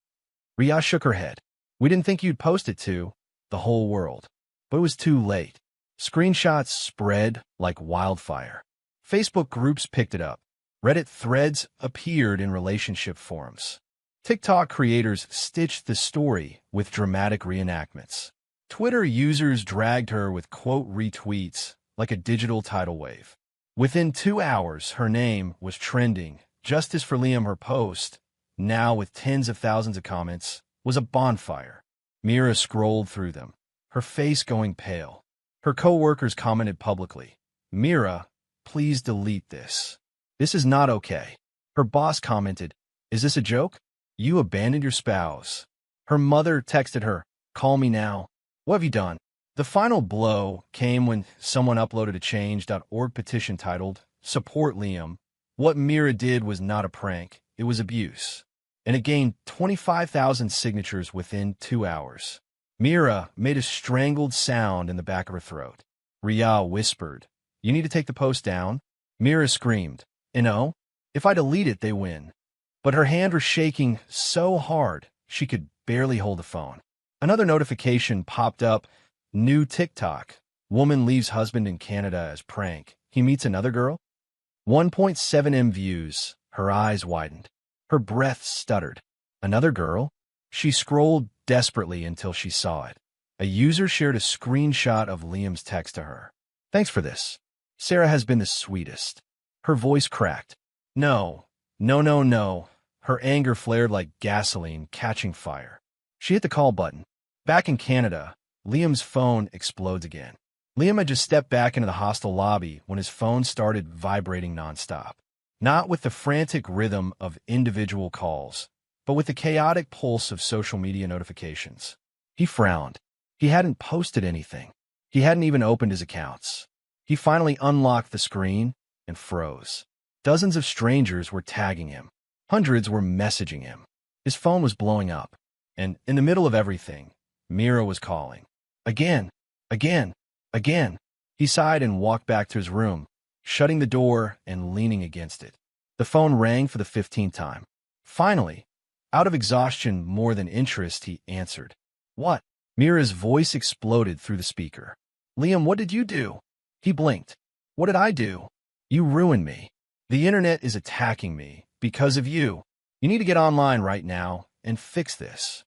Ria shook her head. We didn't think you'd post it to the whole world. But it was too late. Screenshots spread like wildfire. Facebook groups picked it up. Reddit threads appeared in relationship forums. TikTok creators stitched the story with dramatic reenactments. Twitter users dragged her with quote retweets like a digital tidal wave. Within 2 hours, her name was trending. Justice for Liam, her post, now with tens of thousands of comments, was a bonfire. Meera scrolled through them, her face going pale. Her co-workers commented publicly, Meera, please delete this. This is not okay. Her boss commented, is this a joke? You abandoned your spouse. Her mother texted her, call me now. What have you done? The final blow came when someone uploaded a change.org petition titled, Support Liam. What Meera did was not a prank, it was abuse. and it gained 25,000 signatures within 2 hours. Meera made a strangled sound in the back of her throat. Ria whispered, "You need to take the post down." Meera screamed, if I delete it, they win." But her hand was shaking so hard she could barely hold the phone. Another notification popped up. New TikTok. Woman leaves husband in Canada as prank. He meets another girl. 1.7 M views. Her eyes widened. Her breath stuttered. Another girl? She scrolled desperately until she saw it. A user shared a screenshot of Liam's text to her. "Thanks for this. Sarah has been the sweetest." Her voice cracked. No. Her anger flared like gasoline catching fire. She hit the call button. Back in Canada, Liam's phone explodes again. Liam had just stepped back into the hostel lobby when his phone started vibrating nonstop. Not with the frantic rhythm of individual calls, but with the chaotic pulse of social media notifications. He frowned. He hadn't posted anything. He hadn't even opened his accounts. He finally unlocked the screen and froze. Dozens of strangers were tagging him. Hundreds were messaging him. His phone was blowing up. And in the middle of everything, Meera was calling. Again. He sighed and walked back to his room, shutting the door and leaning against it. The phone rang for the 15th time. Finally, out of exhaustion more than interest, he answered. "What?" Meera's voice exploded through the speaker. "Liam, what did you do?" He blinked. "What did I do?" "You ruined me. The internet is attacking me because of you. You need to get online right now and fix this."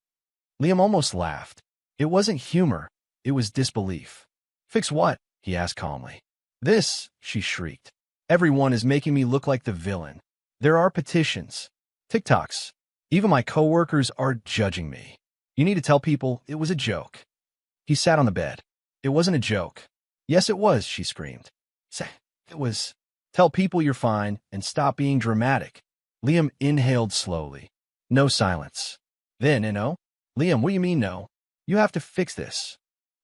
Liam almost laughed. It wasn't humor. It was disbelief. "Fix what?" he asked calmly. "This," she shrieked. "Everyone is making me look like the villain. There are petitions, TikToks. Even my coworkers are judging me. You need to tell people it was a joke." He sat on the bed. "It wasn't a joke." "Yes, it was," she screamed. "Say, it was. Tell people you're fine and stop being dramatic." Liam inhaled slowly. No silence. Then, "Liam, what do you mean no? You have to fix this."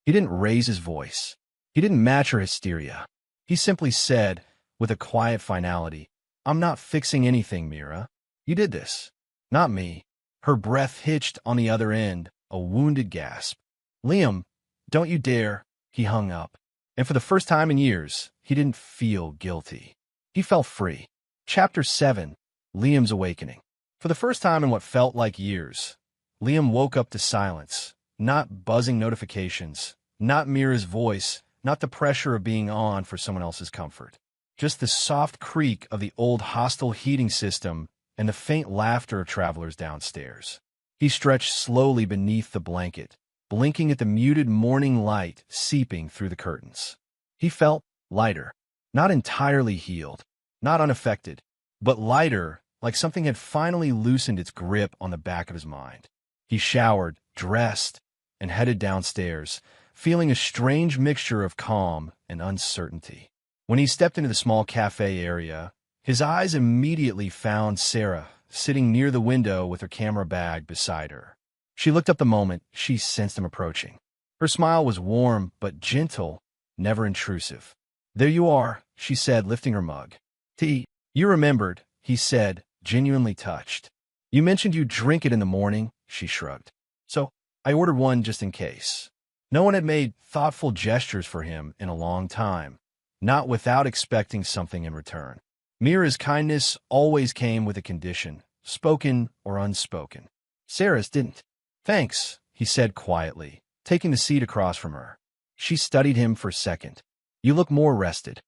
He didn't raise his voice. He didn't match her hysteria. He simply said, with a quiet finality, "I'm not fixing anything, Meera. You did this. Not me." Her breath hitched on the other end, a wounded gasp. "Liam, don't you dare." He hung up. And for the first time in years, he didn't feel guilty. He felt free. Chapter 7. Liam's Awakening. For the first time in what felt like years, Liam woke up to silence. Not buzzing notifications, not Meera's voice, not the pressure of being on for someone else's comfort. Just the soft creak of the old hostel heating system and the faint laughter of travelers downstairs. He stretched slowly beneath the blanket, blinking at the muted morning light seeping through the curtains. He felt lighter, not entirely healed, not unaffected, but lighter, like something had finally loosened its grip on the back of his mind. He showered, dressed, and headed downstairs, feeling a strange mixture of calm and uncertainty. When he stepped into the small cafe area, his eyes immediately found Sarah sitting near the window with her camera bag beside her. She looked up the moment she sensed him approaching. Her smile was warm but gentle, never intrusive. "There you are," she said, lifting her mug. "Tea." "You remembered," he said, genuinely touched. "You mentioned you drink it in the morning," she shrugged. "So I ordered one just in case." No one had made thoughtful gestures for him in a long time, not without expecting something in return. Meera's kindness always came with a condition, spoken or unspoken. Sarah's didn't. "Thanks," he said quietly, taking the seat across from her. She studied him for a second. "You look more rested."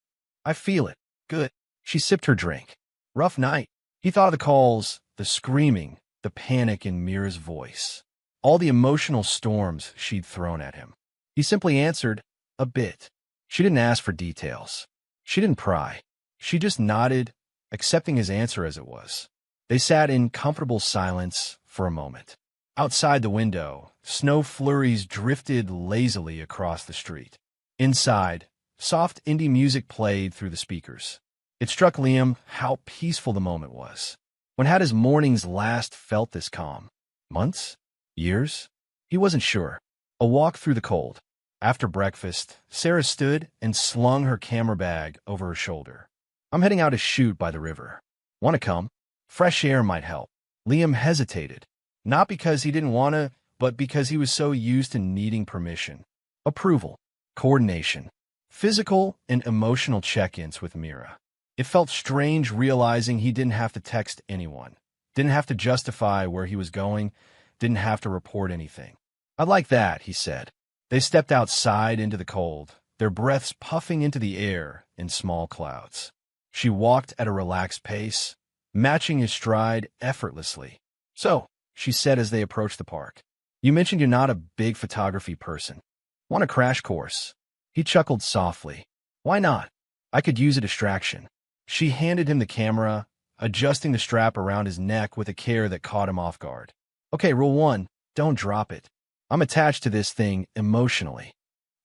"I feel it. Good." She sipped her drink. "Rough night." He thought of the calls, the screaming, the panic in Meera's voice, all the emotional storms she'd thrown at him. He simply answered, "A bit." She didn't ask for details. She didn't pry. She just nodded, accepting his answer as it was. They sat in comfortable silence for a moment. Outside the window, snow flurries drifted lazily across the street. Inside, soft indie music played through the speakers. It struck Liam how peaceful the moment was. When had his mornings last felt this calm? Months? Years? He wasn't sure. A walk through the cold. After breakfast, Sarah stood and slung her camera bag over her shoulder. "I'm heading out to shoot by the river. Want to come? Fresh air might help." Liam hesitated, not because he didn't want to, but because he was so used to needing permission, approval, coordination, physical and emotional check-ins with Meera. It felt strange realizing he didn't have to text anyone, didn't have to justify where he was going, didn't have to report anything. "I'd like that," he said. They stepped outside into the cold, their breaths puffing into the air in small clouds. She walked at a relaxed pace, matching his stride effortlessly. "So," she said as they approached the park, "you mentioned you're not a big photography person. Want a crash course?" He chuckled softly. "Why not? I could use a distraction." She handed him the camera, adjusting the strap around his neck with a care that caught him off guard. "Okay, rule 1, don't drop it. I'm attached to this thing emotionally."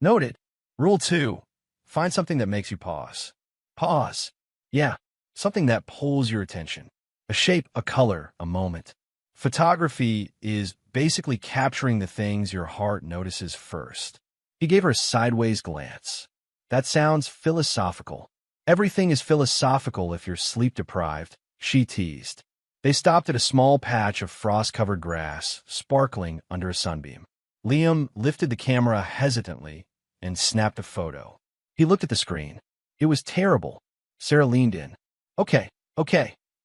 "Noted." "Rule 2, find something that makes you pause." "Pause." "Yeah, something that pulls your attention. A shape, a color, a moment." Photography is basically capturing the things your heart notices first. He gave her a sideways glance. "That sounds philosophical." "Everything is philosophical if you're sleep-deprived," she teased. They stopped at a small patch of frost-covered grass, sparkling under a sunbeam. Liam lifted the camera hesitantly and snapped a photo. He looked at the screen. It was terrible. Sarah leaned in. Okay,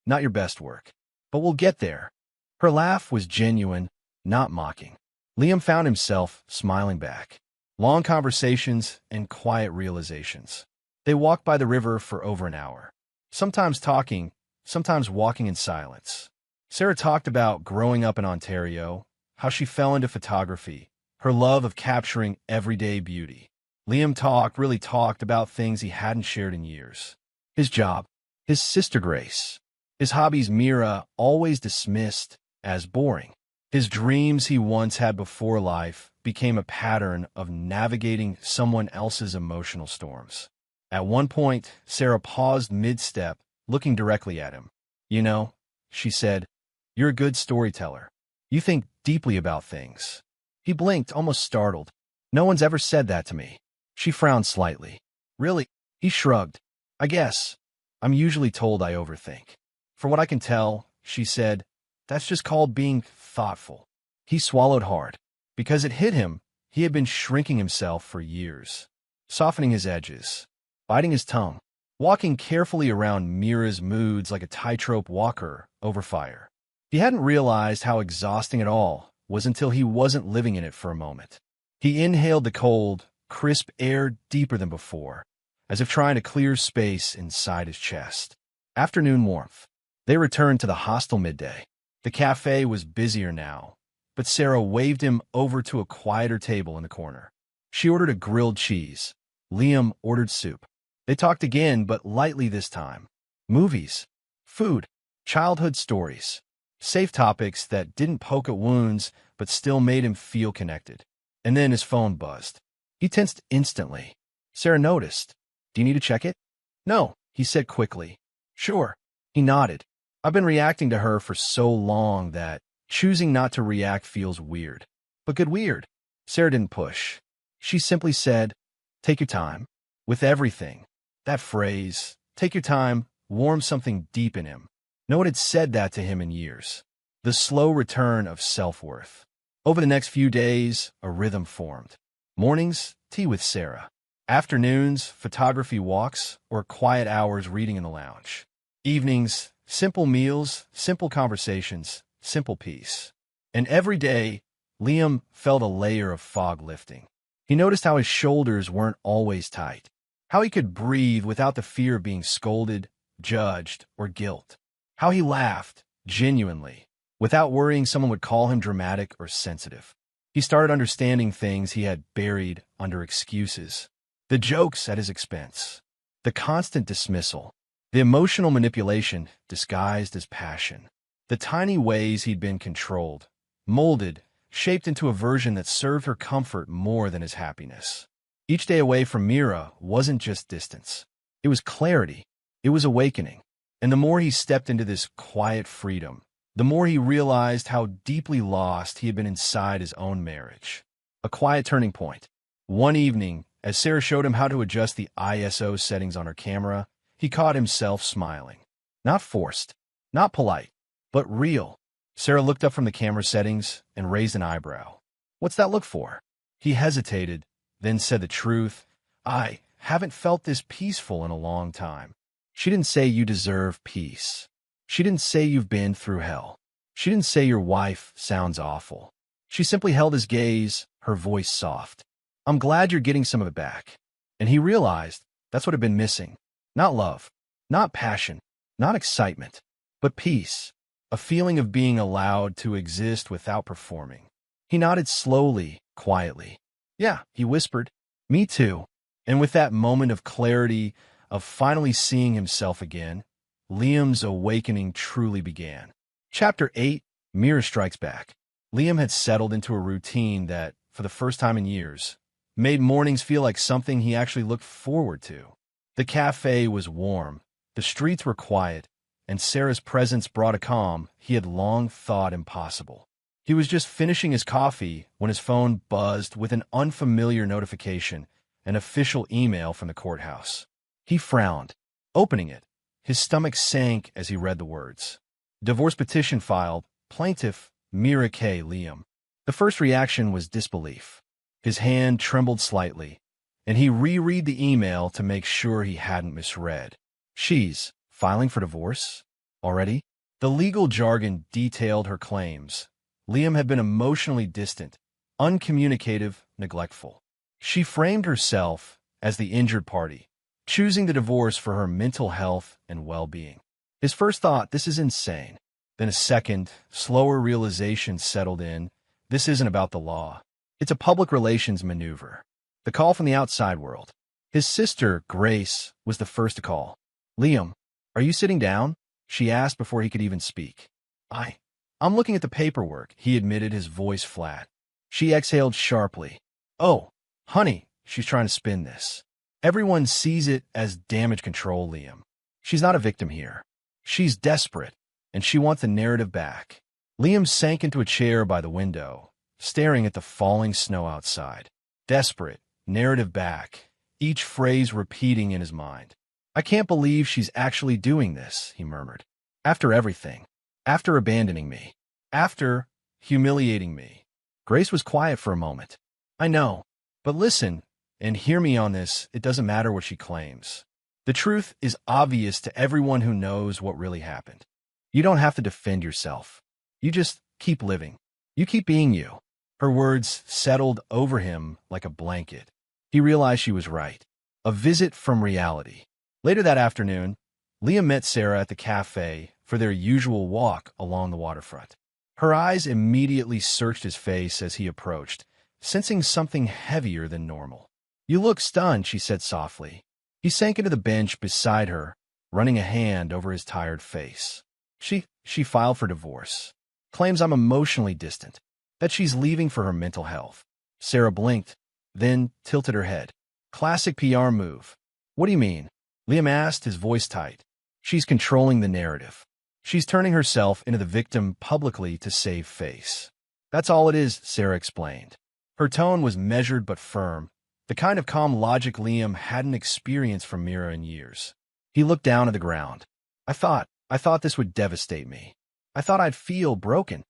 not your best work, but we'll get there." Her laugh was genuine, not mocking. Liam found himself smiling back. Long conversations and quiet realizations. They walked by the river for over an hour, sometimes talking, sometimes walking in silence. Sarah talked about growing up in Ontario, how she fell into photography, her love of capturing everyday beauty. Liam really talked about things he hadn't shared in years. His job, his sister Grace, his hobbies Meera always dismissed as boring. His dreams he once had before life became a pattern of navigating someone else's emotional storms. At one point, Sarah paused mid-step, looking directly at him. "You know," she said, "you're a good storyteller. You think deeply about things." He blinked, almost startled. "No one's ever said that to me." She frowned slightly. "Really?" He shrugged. "I guess. I'm usually told I overthink." "For what I can tell," she said, "that's just called being thoughtful." He swallowed hard. Because it hit him, he had been shrinking himself for years, softening his edges, biting his tongue, walking carefully around Meera's moods like a tightrope walker over fire. He hadn't realized how exhausting it all was until he wasn't living in it for a moment. He inhaled the cold, crisp air deeper than before, as if trying to clear space inside his chest. Afternoon warmth. They returned to the hostel midday. The cafe was busier now, but Sarah waved him over to a quieter table in the corner. She ordered a grilled cheese. Liam ordered soup. They talked again, but lightly this time. Movies, food, childhood stories. Safe topics that didn't poke at wounds, but still made him feel connected. And then his phone buzzed. He tensed instantly. Sarah noticed. "Do you need to check it?" "No," he said quickly. "Sure." He nodded. "I've been reacting to her for so long that choosing not to react feels weird." But good weird. Sarah didn't push. She simply said, "Take your time." With everything. That phrase, "take your time," warmed something deep in him. No one had said that to him in years. The slow return of self-worth. Over the next few days, a rhythm formed. Mornings, tea with Sarah. Afternoons, photography walks, or quiet hours reading in the lounge. Evenings, simple meals, simple conversations, simple peace. And every day, Liam felt a layer of fog lifting. He noticed how his shoulders weren't always tight, how he could breathe without the fear of being scolded, judged, or guilt, how he laughed, genuinely, without worrying someone would call him dramatic or sensitive. He started understanding things he had buried under excuses. The jokes at his expense, the constant dismissal, the emotional manipulation disguised as passion, the tiny ways he'd been controlled, molded, shaped into a version that served her comfort more than his happiness. Each day away from Meera wasn't just distance. It was clarity. It was awakening. And the more he stepped into this quiet freedom, the more he realized how deeply lost he had been inside his own marriage. A quiet turning point. One evening, as Sarah showed him how to adjust the ISO settings on her camera, he caught himself smiling. Not forced, not polite, but real. Sarah looked up from the camera settings and raised an eyebrow. What's that look for? He hesitated, then said the truth. I haven't felt this peaceful in a long time. She didn't say you deserve peace. She didn't say you've been through hell. She didn't say your wife sounds awful. She simply held his gaze, her voice soft. I'm glad you're getting some of it back. And he realized that's what had been missing. Not love, not passion, not excitement, but peace. A feeling of being allowed to exist without performing. He nodded slowly, quietly. Yeah, he whispered. Me too. And with that moment of clarity, of finally seeing himself again, Liam's awakening truly began. Chapter 8, Meera Strikes Back. Liam had settled into a routine that, for the first time in years, made mornings feel like something he actually looked forward to. The cafe was warm, the streets were quiet, and Sarah's presence brought a calm he had long thought impossible. He was just finishing his coffee when his phone buzzed with an unfamiliar notification, an official email from the courthouse. He frowned. Opening it, his stomach sank as he read the words. Divorce petition filed, plaintiff Meera K. Liam. The first reaction was disbelief. His hand trembled slightly, and he reread the email to make sure he hadn't misread. She's filing for divorce? Already? The legal jargon detailed her claims. Liam had been emotionally distant, uncommunicative, neglectful. She framed herself as the injured party, choosing the divorce for her mental health and well-being. His first thought, this is insane. Then a second, slower realization settled in. This isn't about the law. It's a public relations maneuver. The call from the outside world. His sister, Grace, was the first to call. Liam, are you sitting down? She asked before he could even speak. I'm looking at the paperwork, he admitted, his voice flat. She exhaled sharply. Oh, honey, she's trying to spin this. Everyone sees it as damage control, Liam. She's not a victim here. She's desperate, and she wants the narrative back. Liam sank into a chair by the window, staring at the falling snow outside. Desperate, narrative back, each phrase repeating in his mind. I can't believe she's actually doing this, he murmured. After everything. After abandoning me. After humiliating me. Grace was quiet for a moment. I know, but listen, and hear me on this, it doesn't matter what she claims. The truth is obvious to everyone who knows what really happened. You don't have to defend yourself. You just keep living. You keep being you. Her words settled over him like a blanket. He realized she was right. A visit from reality. Later that afternoon, Liam met Sarah at the cafe for their usual walk along the waterfront. Her eyes immediately searched his face as he approached, sensing something heavier than normal. You look stunned, she said softly. He sank into the bench beside her, running a hand over his tired face. She filed for divorce. Claims I'm emotionally distant. That she's leaving for her mental health. Sarah blinked, then tilted her head. Classic PR move. What do you mean? Liam asked, his voice tight. She's controlling the narrative. She's turning herself into the victim publicly to save face. That's all it is, Sarah explained. Her tone was measured but firm, the kind of calm logic Liam hadn't experienced from Meera in years. He looked down at the ground. I thought this would devastate me. I thought I'd feel broken.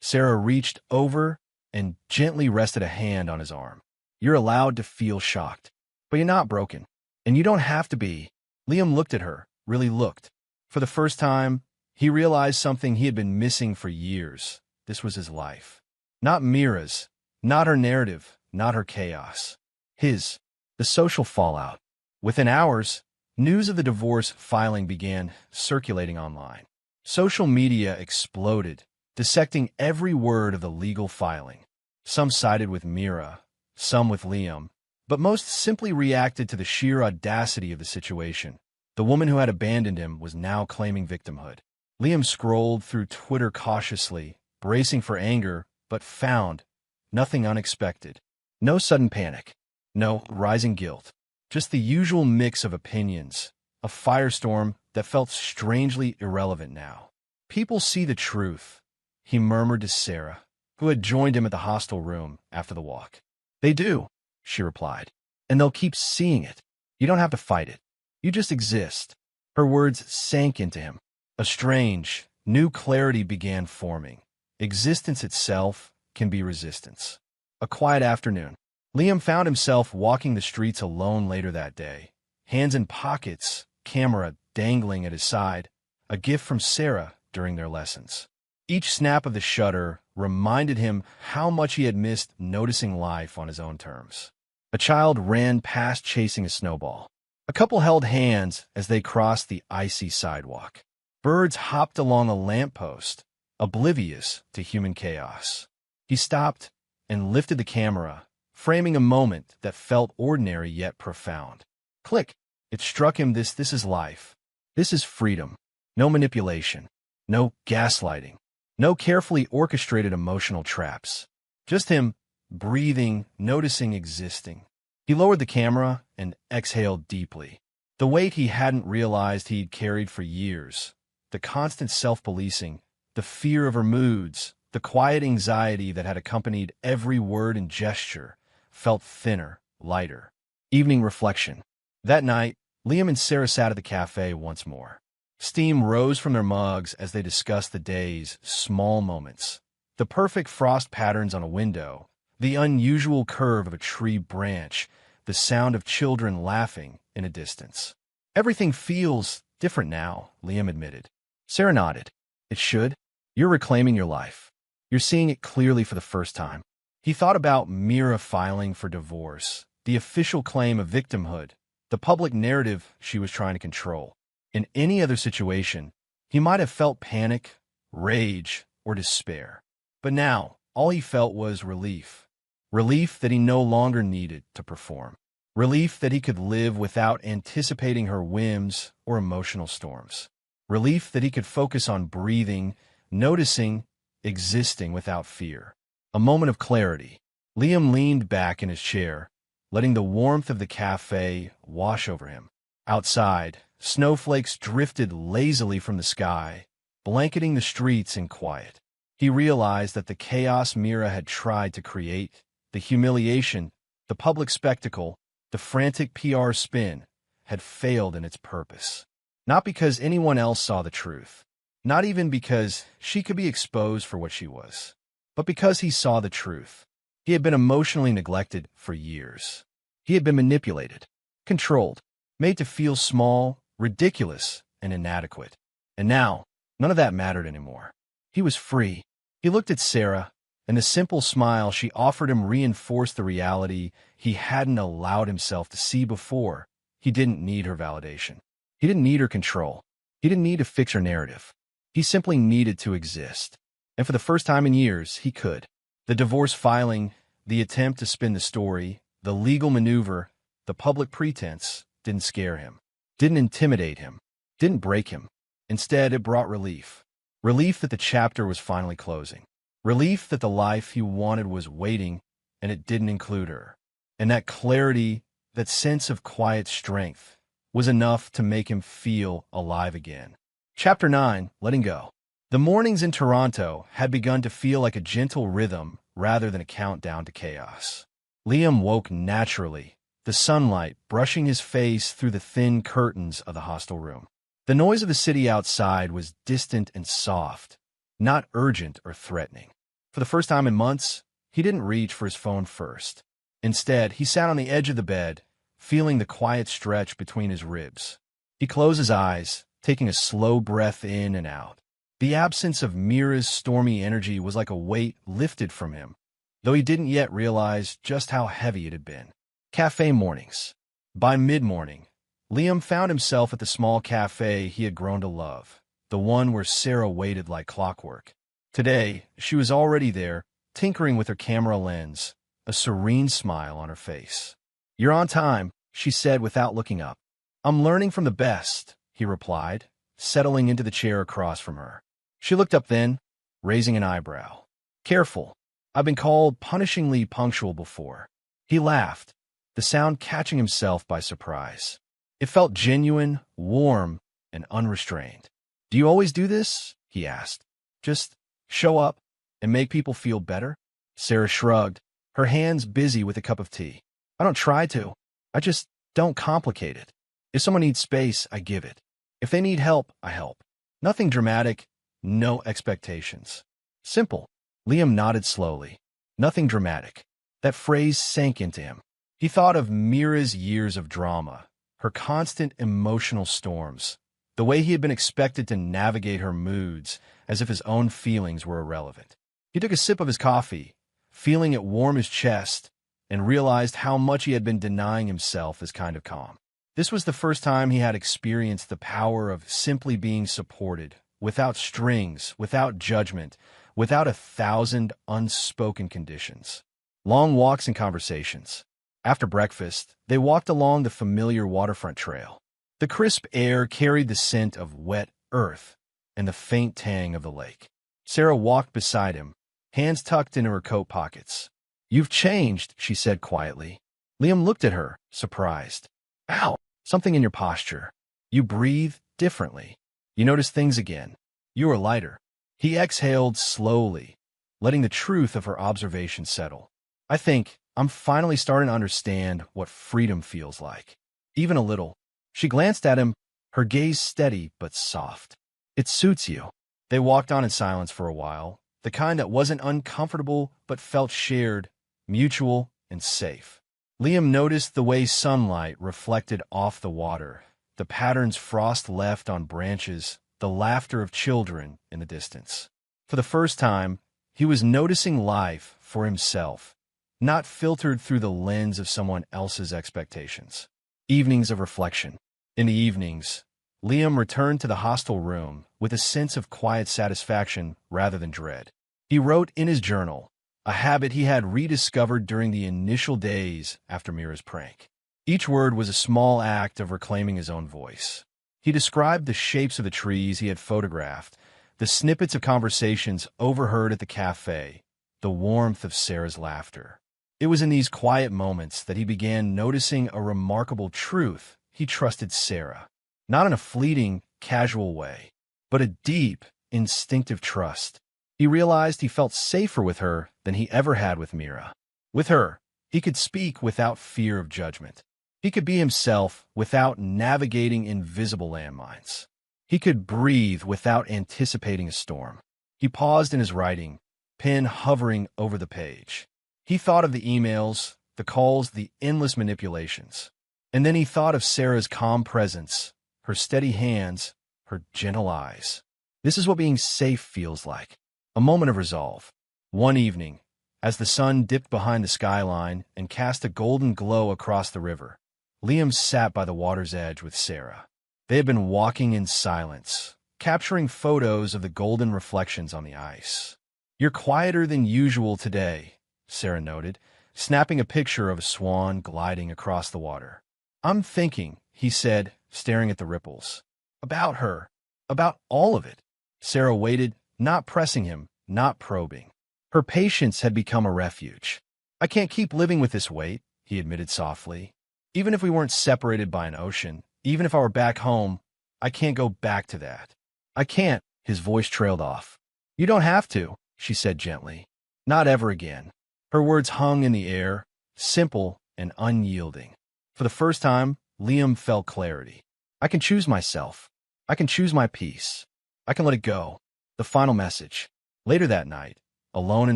Sarah reached over and gently rested a hand on his arm. You're allowed to feel shocked, but you're not broken. And you don't have to be. Liam looked at her, really looked. For the first time, he realized something he had been missing for years. This was his life. Not Meera's, not her narrative, not her chaos. His, the social fallout. Within hours, news of the divorce filing began circulating online. Social media exploded, dissecting every word of the legal filing. Some sided with Meera, some with Liam, but most simply reacted to the sheer audacity of the situation. The woman who had abandoned him was now claiming victimhood. Liam scrolled through Twitter cautiously, bracing for anger, but found nothing unexpected. No sudden panic. No rising guilt. Just the usual mix of opinions, a firestorm that felt strangely irrelevant now. People see the truth, he murmured to Sarah, who had joined him at the hostel room after the walk. They do, she replied, and they'll keep seeing it. You don't have to fight it. You just exist. Her words sank into him. A strange, new clarity began forming. existence itself can be resistance. A quiet afternoon. Liam found himself walking the streets alone later that day, hands in pockets, camera dangling at his side, a gift from Sarah during their lessons. Each snap of the shutter reminded him how much he had missed noticing life on his own terms. A child ran past chasing a snowball. A couple held hands as they crossed the icy sidewalk. Birds hopped along a lamppost, oblivious to human chaos. He stopped and lifted the camera, framing a moment that felt ordinary yet profound. Click! It struck him this is life. This is freedom. No manipulation. No gaslighting. No carefully orchestrated emotional traps. Just him, breathing, noticing, existing. He lowered the camera and exhaled deeply. The weight he hadn't realized he'd carried for years. The constant self-policing, the fear of her moods, the quiet anxiety that had accompanied every word and gesture, felt thinner, lighter. Evening reflection. That night, Liam and Sarah sat at the cafe once more. Steam rose from their mugs as they discussed the day's small moments. The perfect frost patterns on a window, the unusual curve of a tree branch, the sound of children laughing in a distance. Everything feels different now, Liam admitted. Sarah nodded. It should. You're reclaiming your life. You're seeing it clearly for the first time. He thought about Meera filing for divorce, the official claim of victimhood, the public narrative she was trying to control. In any other situation, he might have felt panic, rage, or despair. But now, all he felt was relief. Relief that he no longer needed to perform. Relief that he could live without anticipating her whims or emotional storms. Relief that he could focus on breathing, noticing, existing without fear. A moment of clarity. Liam leaned back in his chair, letting the warmth of the cafe wash over him. Outside, snowflakes drifted lazily from the sky, blanketing the streets in quiet. He realized that the chaos Meera had tried to create, the humiliation, the public spectacle, the frantic PR spin, had failed in its purpose. Not because anyone else saw the truth, not even because she could be exposed for what she was, but because he saw the truth. He had been emotionally neglected for years. He had been manipulated, controlled, made to feel small, ridiculous, and inadequate. And now, none of that mattered anymore. He was free. He looked at Sarah, and the simple smile she offered him reinforced the reality he hadn't allowed himself to see before. He didn't need her validation. He didn't need her control. He didn't need to fix her narrative. He simply needed to exist. And for the first time in years, he could. The divorce filing, the attempt to spin the story, the legal maneuver, the public pretense didn't scare him, didn't intimidate him, didn't break him. Instead, it brought relief. Relief that the chapter was finally closing. Relief that the life he wanted was waiting, and it didn't include her. And that clarity, that sense of quiet strength, was enough to make him feel alive again. Chapter 9, Letting Go. The mornings in Toronto had begun to feel like a gentle rhythm rather than a countdown to chaos. Liam woke naturally, the sunlight brushing his face through the thin curtains of the hostel room. The noise of the city outside was distant and soft, not urgent or threatening. For the first time in months, he didn't reach for his phone first. Instead, he sat on the edge of the bed, feeling the quiet stretch between his ribs. He closed his eyes, taking a slow breath in and out. The absence of Meera's stormy energy was like a weight lifted from him, though he didn't yet realize just how heavy it had been. Cafe mornings. By mid-morning, Liam found himself at the small cafe he had grown to love, the one where Sarah waited like clockwork. Today, she was already there, tinkering with her camera lens, a serene smile on her face. "You're on time," she said without looking up. "I'm learning from the best," he replied, settling into the chair across from her. She looked up then, raising an eyebrow. "Careful. I've been called punishingly punctual before." He laughed, the sound catching himself by surprise. It felt genuine, warm, and unrestrained. "Do you always do this?" he asked. "Just show up and make people feel better?" Sarah shrugged, her hands busy with a cup of tea. "I don't try to. I just don't complicate it. If someone needs space, I give it. If they need help, I help. Nothing dramatic, no expectations." Simple. Liam nodded slowly. Nothing dramatic. That phrase sank into him. He thought of Meera's years of drama, her constant emotional storms, the way he had been expected to navigate her moods as if his own feelings were irrelevant. He took a sip of his coffee, feeling it warm his chest, and realized how much he had been denying himself this kind of calm. This was the first time he had experienced the power of simply being supported, without strings, without judgment, without 1,000 unspoken conditions. Long walks and conversations. After breakfast, they walked along the familiar waterfront trail. The crisp air carried the scent of wet earth and the faint tang of the lake. Sarah walked beside him, hands tucked into her coat pockets. "You've changed," she said quietly. Liam looked at her, surprised. "Ow, something in your posture. You breathe differently. You notice things again. You are lighter." He exhaled slowly, letting the truth of her observation settle. "I think I'm finally starting to understand what freedom feels like. Even a little." She glanced at him, her gaze steady but soft. "It suits you." They walked on in silence for a while, the kind that wasn't uncomfortable but felt shared, mutual, and safe. Liam noticed the way sunlight reflected off the water, the patterns frost left on branches, the laughter of children in the distance. For the first time, he was noticing life for himself, not filtered through the lens of someone else's expectations. Evenings of reflection. In the evenings, Liam returned to the hostel room with a sense of quiet satisfaction rather than dread. He wrote in his journal, a habit he had rediscovered during the initial days after Meera's prank. Each word was a small act of reclaiming his own voice. He described the shapes of the trees he had photographed, the snippets of conversations overheard at the cafe, the warmth of Sarah's laughter. It was in these quiet moments that he began noticing a remarkable truth. He trusted Sarah, not in a fleeting, casual way, but a deep, instinctive trust. He realized he felt safer with her than he ever had with Meera. With her, he could speak without fear of judgment. He could be himself without navigating invisible landmines. He could breathe without anticipating a storm. He paused in his writing, pen hovering over the page. He thought of the emails, the calls, the endless manipulations. And then he thought of Sarah's calm presence, her steady hands, her gentle eyes. This is what being safe feels like. A moment of resolve. One evening, as the sun dipped behind the skyline and cast a golden glow across the river, Liam sat by the water's edge with Sarah. They had been walking in silence, capturing photos of the golden reflections on the ice. "You're quieter than usual today," Sarah noted, snapping a picture of a swan gliding across the water. "I'm thinking," he said, staring at the ripples. "About her. About all of it." Sarah waited, not pressing him, not probing. Her patience had become a refuge. "I can't keep living with this weight," he admitted softly. "Even if we weren't separated by an ocean, even if I were back home, I can't go back to that. I can't." His voice trailed off. "You don't have to," she said gently. "Not ever again." Her words hung in the air, simple and unyielding. For the first time, Liam felt clarity. "I can choose myself. I can choose my peace. I can let it go." The final message. Later that night, alone in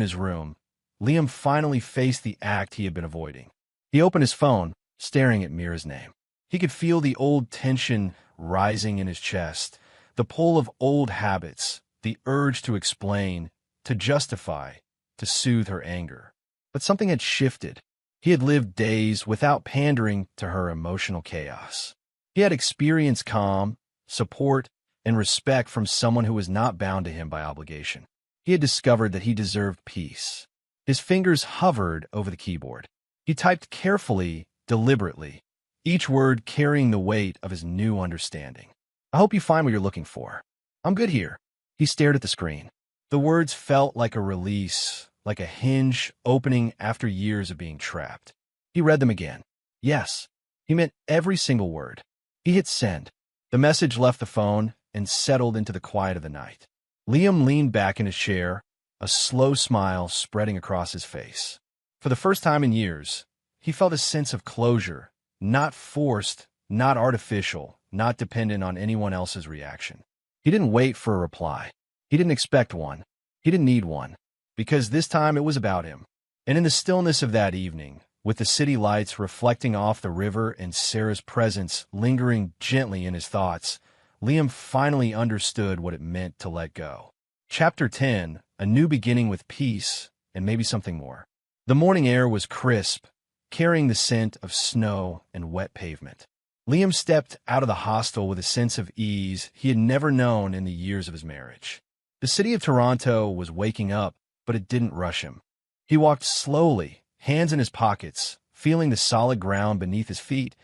his room, Liam finally faced the act he had been avoiding. He opened his phone, staring at Meera's name. He could feel the old tension rising in his chest, the pull of old habits, the urge to explain, to justify, to soothe her anger. But something had shifted. He had lived days without pandering to her emotional chaos. He had experienced calm, support, and respect from someone who was not bound to him by obligation. He had discovered that he deserved peace. His fingers hovered over the keyboard. He typed carefully, deliberately, each word carrying the weight of his new understanding. "I hope you find what you're looking for. I'm good here." He stared at the screen. The words felt like a release, like a hinge opening after years of being trapped. He read them again. Yes, he meant every single word. He hit send. The message left the phone and settled into the quiet of the night. Liam leaned back in his chair, a slow smile spreading across his face. For the first time in years, he felt a sense of closure, not forced, not artificial, not dependent on anyone else's reaction. He didn't wait for a reply. He didn't expect one. He didn't need one, because this time it was about him. And in the stillness of that evening, with the city lights reflecting off the river and Sarah's presence lingering gently in his thoughts, Liam finally understood what it meant to let go. Chapter 10, A New Beginning with Peace, and maybe something more. The morning air was crisp, carrying the scent of snow and wet pavement. Liam stepped out of the hostel with a sense of ease he had never known in the years of his marriage. The city of Toronto was waking up, but it didn't rush him. He walked slowly, hands in his pockets, feeling the solid ground beneath his feet,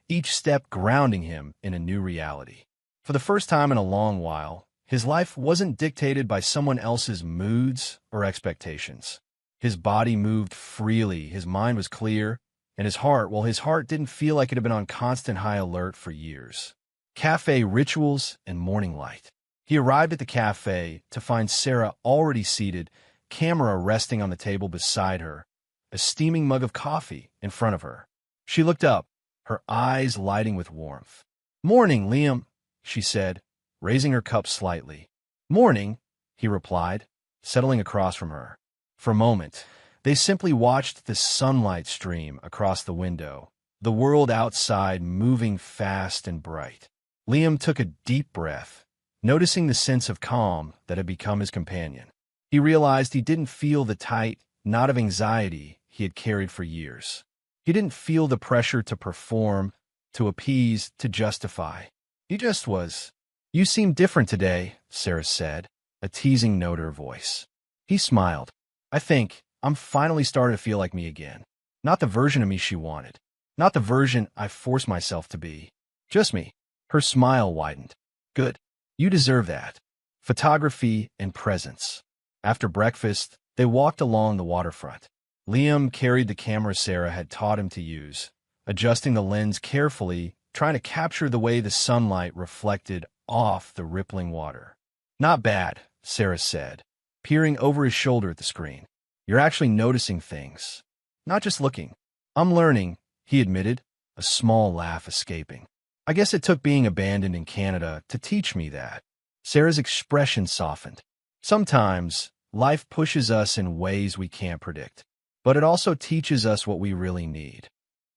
each step grounding him in a new reality. For the first time in a long while, his life wasn't dictated by someone else's moods or expectations. His body moved freely, his mind was clear, and his heart didn't feel like it had been on constant high alert for years. Cafe rituals and morning light. He arrived at the cafe to find Sarah already seated, camera resting on the table beside her, a steaming mug of coffee in front of her. She looked up, her eyes lighting with warmth. "Morning, Liam," she said, raising her cup slightly. "Morning," he replied, settling across from her. For a moment, they simply watched the sunlight stream across the window, the world outside moving fast and bright. Liam took a deep breath, noticing the sense of calm that had become his companion. He realized he didn't feel the tight knot of anxiety he had carried for years. He didn't feel the pressure to perform, to appease, to justify. He just was. "You seem different today," Sarah said, a teasing note in her voice. He smiled. "I think I'm finally starting to feel like me again. Not the version of me she wanted. Not the version I forced myself to be. Just me." Her smile widened. "Good. You deserve that." Photography and presence. After breakfast, they walked along the waterfront. Liam carried the camera Sarah had taught him to use, adjusting the lens carefully, trying to capture the way the sunlight reflected off the rippling water. "Not bad," Sarah said, peering over his shoulder at the screen. "You're actually noticing things, not just looking." "I'm learning," he admitted, a small laugh escaping. "I guess it took being abandoned in Canada to teach me that." Sarah's expression softened. "Sometimes life pushes us in ways we can't predict, but it also teaches us what we really need."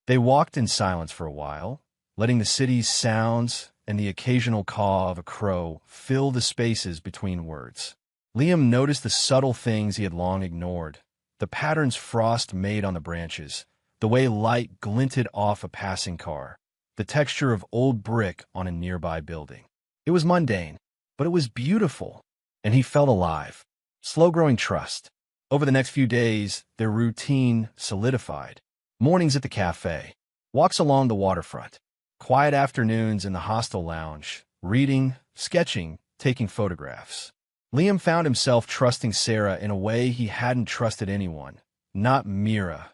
They walked in silence for a while, letting the city's sounds and the occasional caw of a crow fill the spaces between words. Liam noticed the subtle things he had long ignored, the patterns frost made on the branches, the way light glinted off a passing car, the texture of old brick on a nearby building. It was mundane, but it was beautiful, and he felt alive. Slow-growing trust. Over the next few days, their routine solidified. Mornings at the cafe, walks along the waterfront, quiet afternoons in the hostel lounge, reading, sketching, taking photographs. Liam found himself trusting Sarah in a way he hadn't trusted anyone. Not Meera,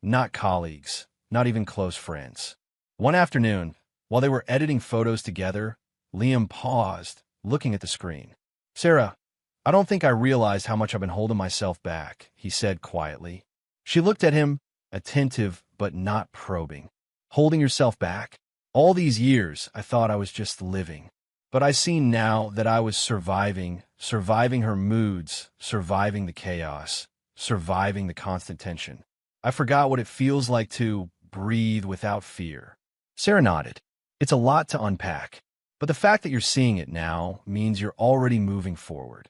not colleagues, not even close friends. One afternoon, while they were editing photos together, Liam paused, looking at the screen. "Sarah, I don't think I realized how much I've been holding myself back," he said quietly. She looked at him, attentive but not probing. "Holding yourself back? All these years, I thought I was just living. But I see now that I was surviving her moods, surviving the chaos, surviving the constant tension. I forgot what it feels like to breathe without fear." Sarah nodded. "It's a lot to unpack, but the fact that you're seeing it now means you're already moving forward."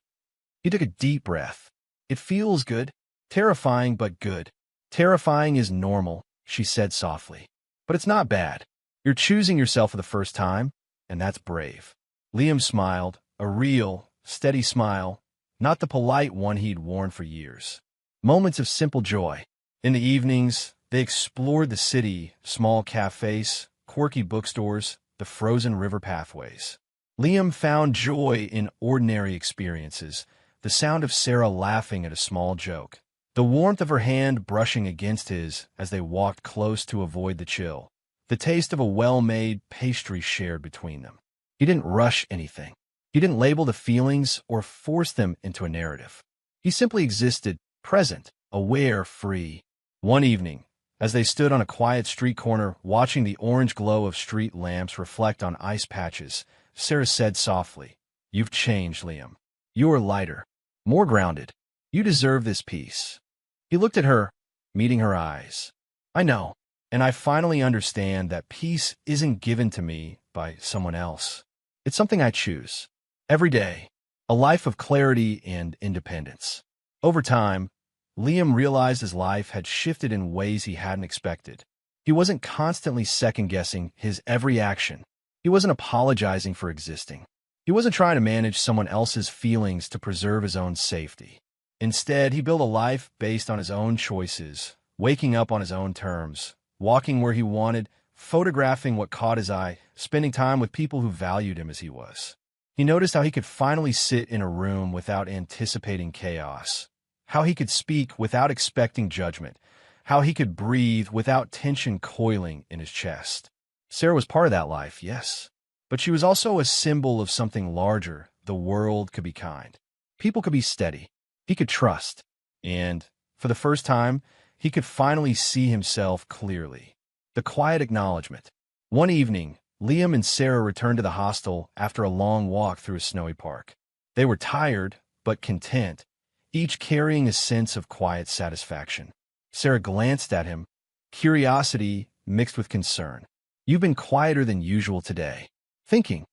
He took a deep breath. "It feels good. Terrifying, but good." "Terrifying is normal," she said softly. "But it's not bad. You're choosing yourself for the first time, and that's brave." Liam smiled, a real, steady smile, not the polite one he'd worn for years. Moments of simple joy. In the evenings, they explored the city, small cafes, quirky bookstores, the frozen river pathways. Liam found joy in ordinary experiences, the sound of Sarah laughing at a small joke, the warmth of her hand brushing against his as they walked close to avoid the chill, the taste of a well-made pastry shared between them. He didn't rush anything. He didn't label the feelings or force them into a narrative. He simply existed, present, aware, free. One evening, as they stood on a quiet street corner watching the orange glow of street lamps reflect on ice patches, Sarah said softly, "You've changed, Liam. You are lighter. more grounded. You deserve this peace. He looked at her, meeting her eyes. I know, and I finally understand that peace isn't given to me by someone else. It's something I choose. Every day, a life of clarity and independence. Over time, Liam realized his life had shifted in ways he hadn't expected. He wasn't constantly second-guessing his every action. He wasn't apologizing for existing. He wasn't trying to manage someone else's feelings to preserve his own safety. Instead, he built a life based on his own choices, waking up on his own terms, walking where he wanted, photographing what caught his eye, spending time with people who valued him as he was. He noticed how he could finally sit in a room without anticipating chaos, how he could speak without expecting judgment, how he could breathe without tension coiling in his chest. Sarah was part of that life, yes, but she was also a symbol of something larger. The world could be kind. People could be steady. He could trust. And, for the first time, he could finally see himself clearly. The quiet acknowledgement. One evening, Liam and Sarah returned to the hostel after a long walk through a snowy park. They were tired, but content, each carrying a sense of quiet satisfaction. Sarah glanced at him, curiosity mixed with concern. You've been quieter than usual today. Thinking.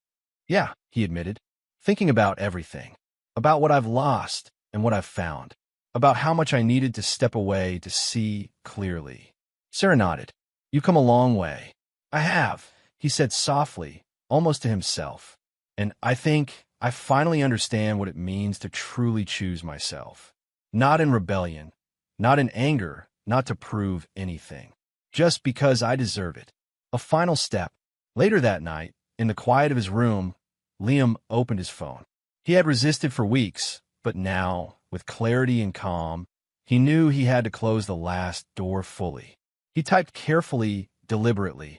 Yeah, he admitted. Thinking about everything. About what I've lost and what I've found. About how much I needed to step away to see clearly. Sarah nodded. You've come a long way. I have, he said softly, almost to himself. And I think I finally understand what it means to truly choose myself. Not in rebellion, not in anger, not to prove anything. Just because I deserve it. A final step. Later that night, in the quiet of his room, Liam opened his phone. He had resisted for weeks, but now, with clarity and calm, he knew he had to close the last door fully. He typed carefully, deliberately.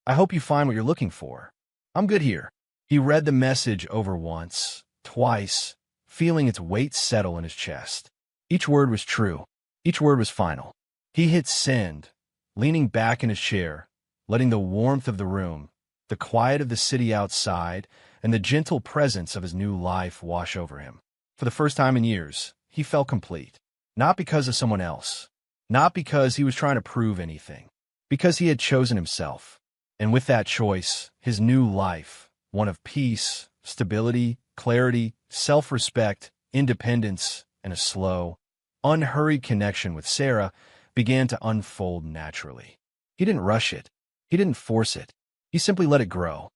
I hope you find what you're looking for. I'm good here. He read the message over once, twice, feeling its weight settle in his chest. Each word was true. Each word was final. He hit send, leaning back in his chair, letting the warmth of the room, the quiet of the city outside, and the gentle presence of his new life wash over him. For the first time in years, he felt complete. Not because of someone else. Not because he was trying to prove anything. Because he had chosen himself. And with that choice, his new life, one of peace, stability, clarity, self-respect, independence, and a slow, unhurried connection with Sarah, began to unfold naturally. He didn't rush it. He didn't force it. He simply let it grow.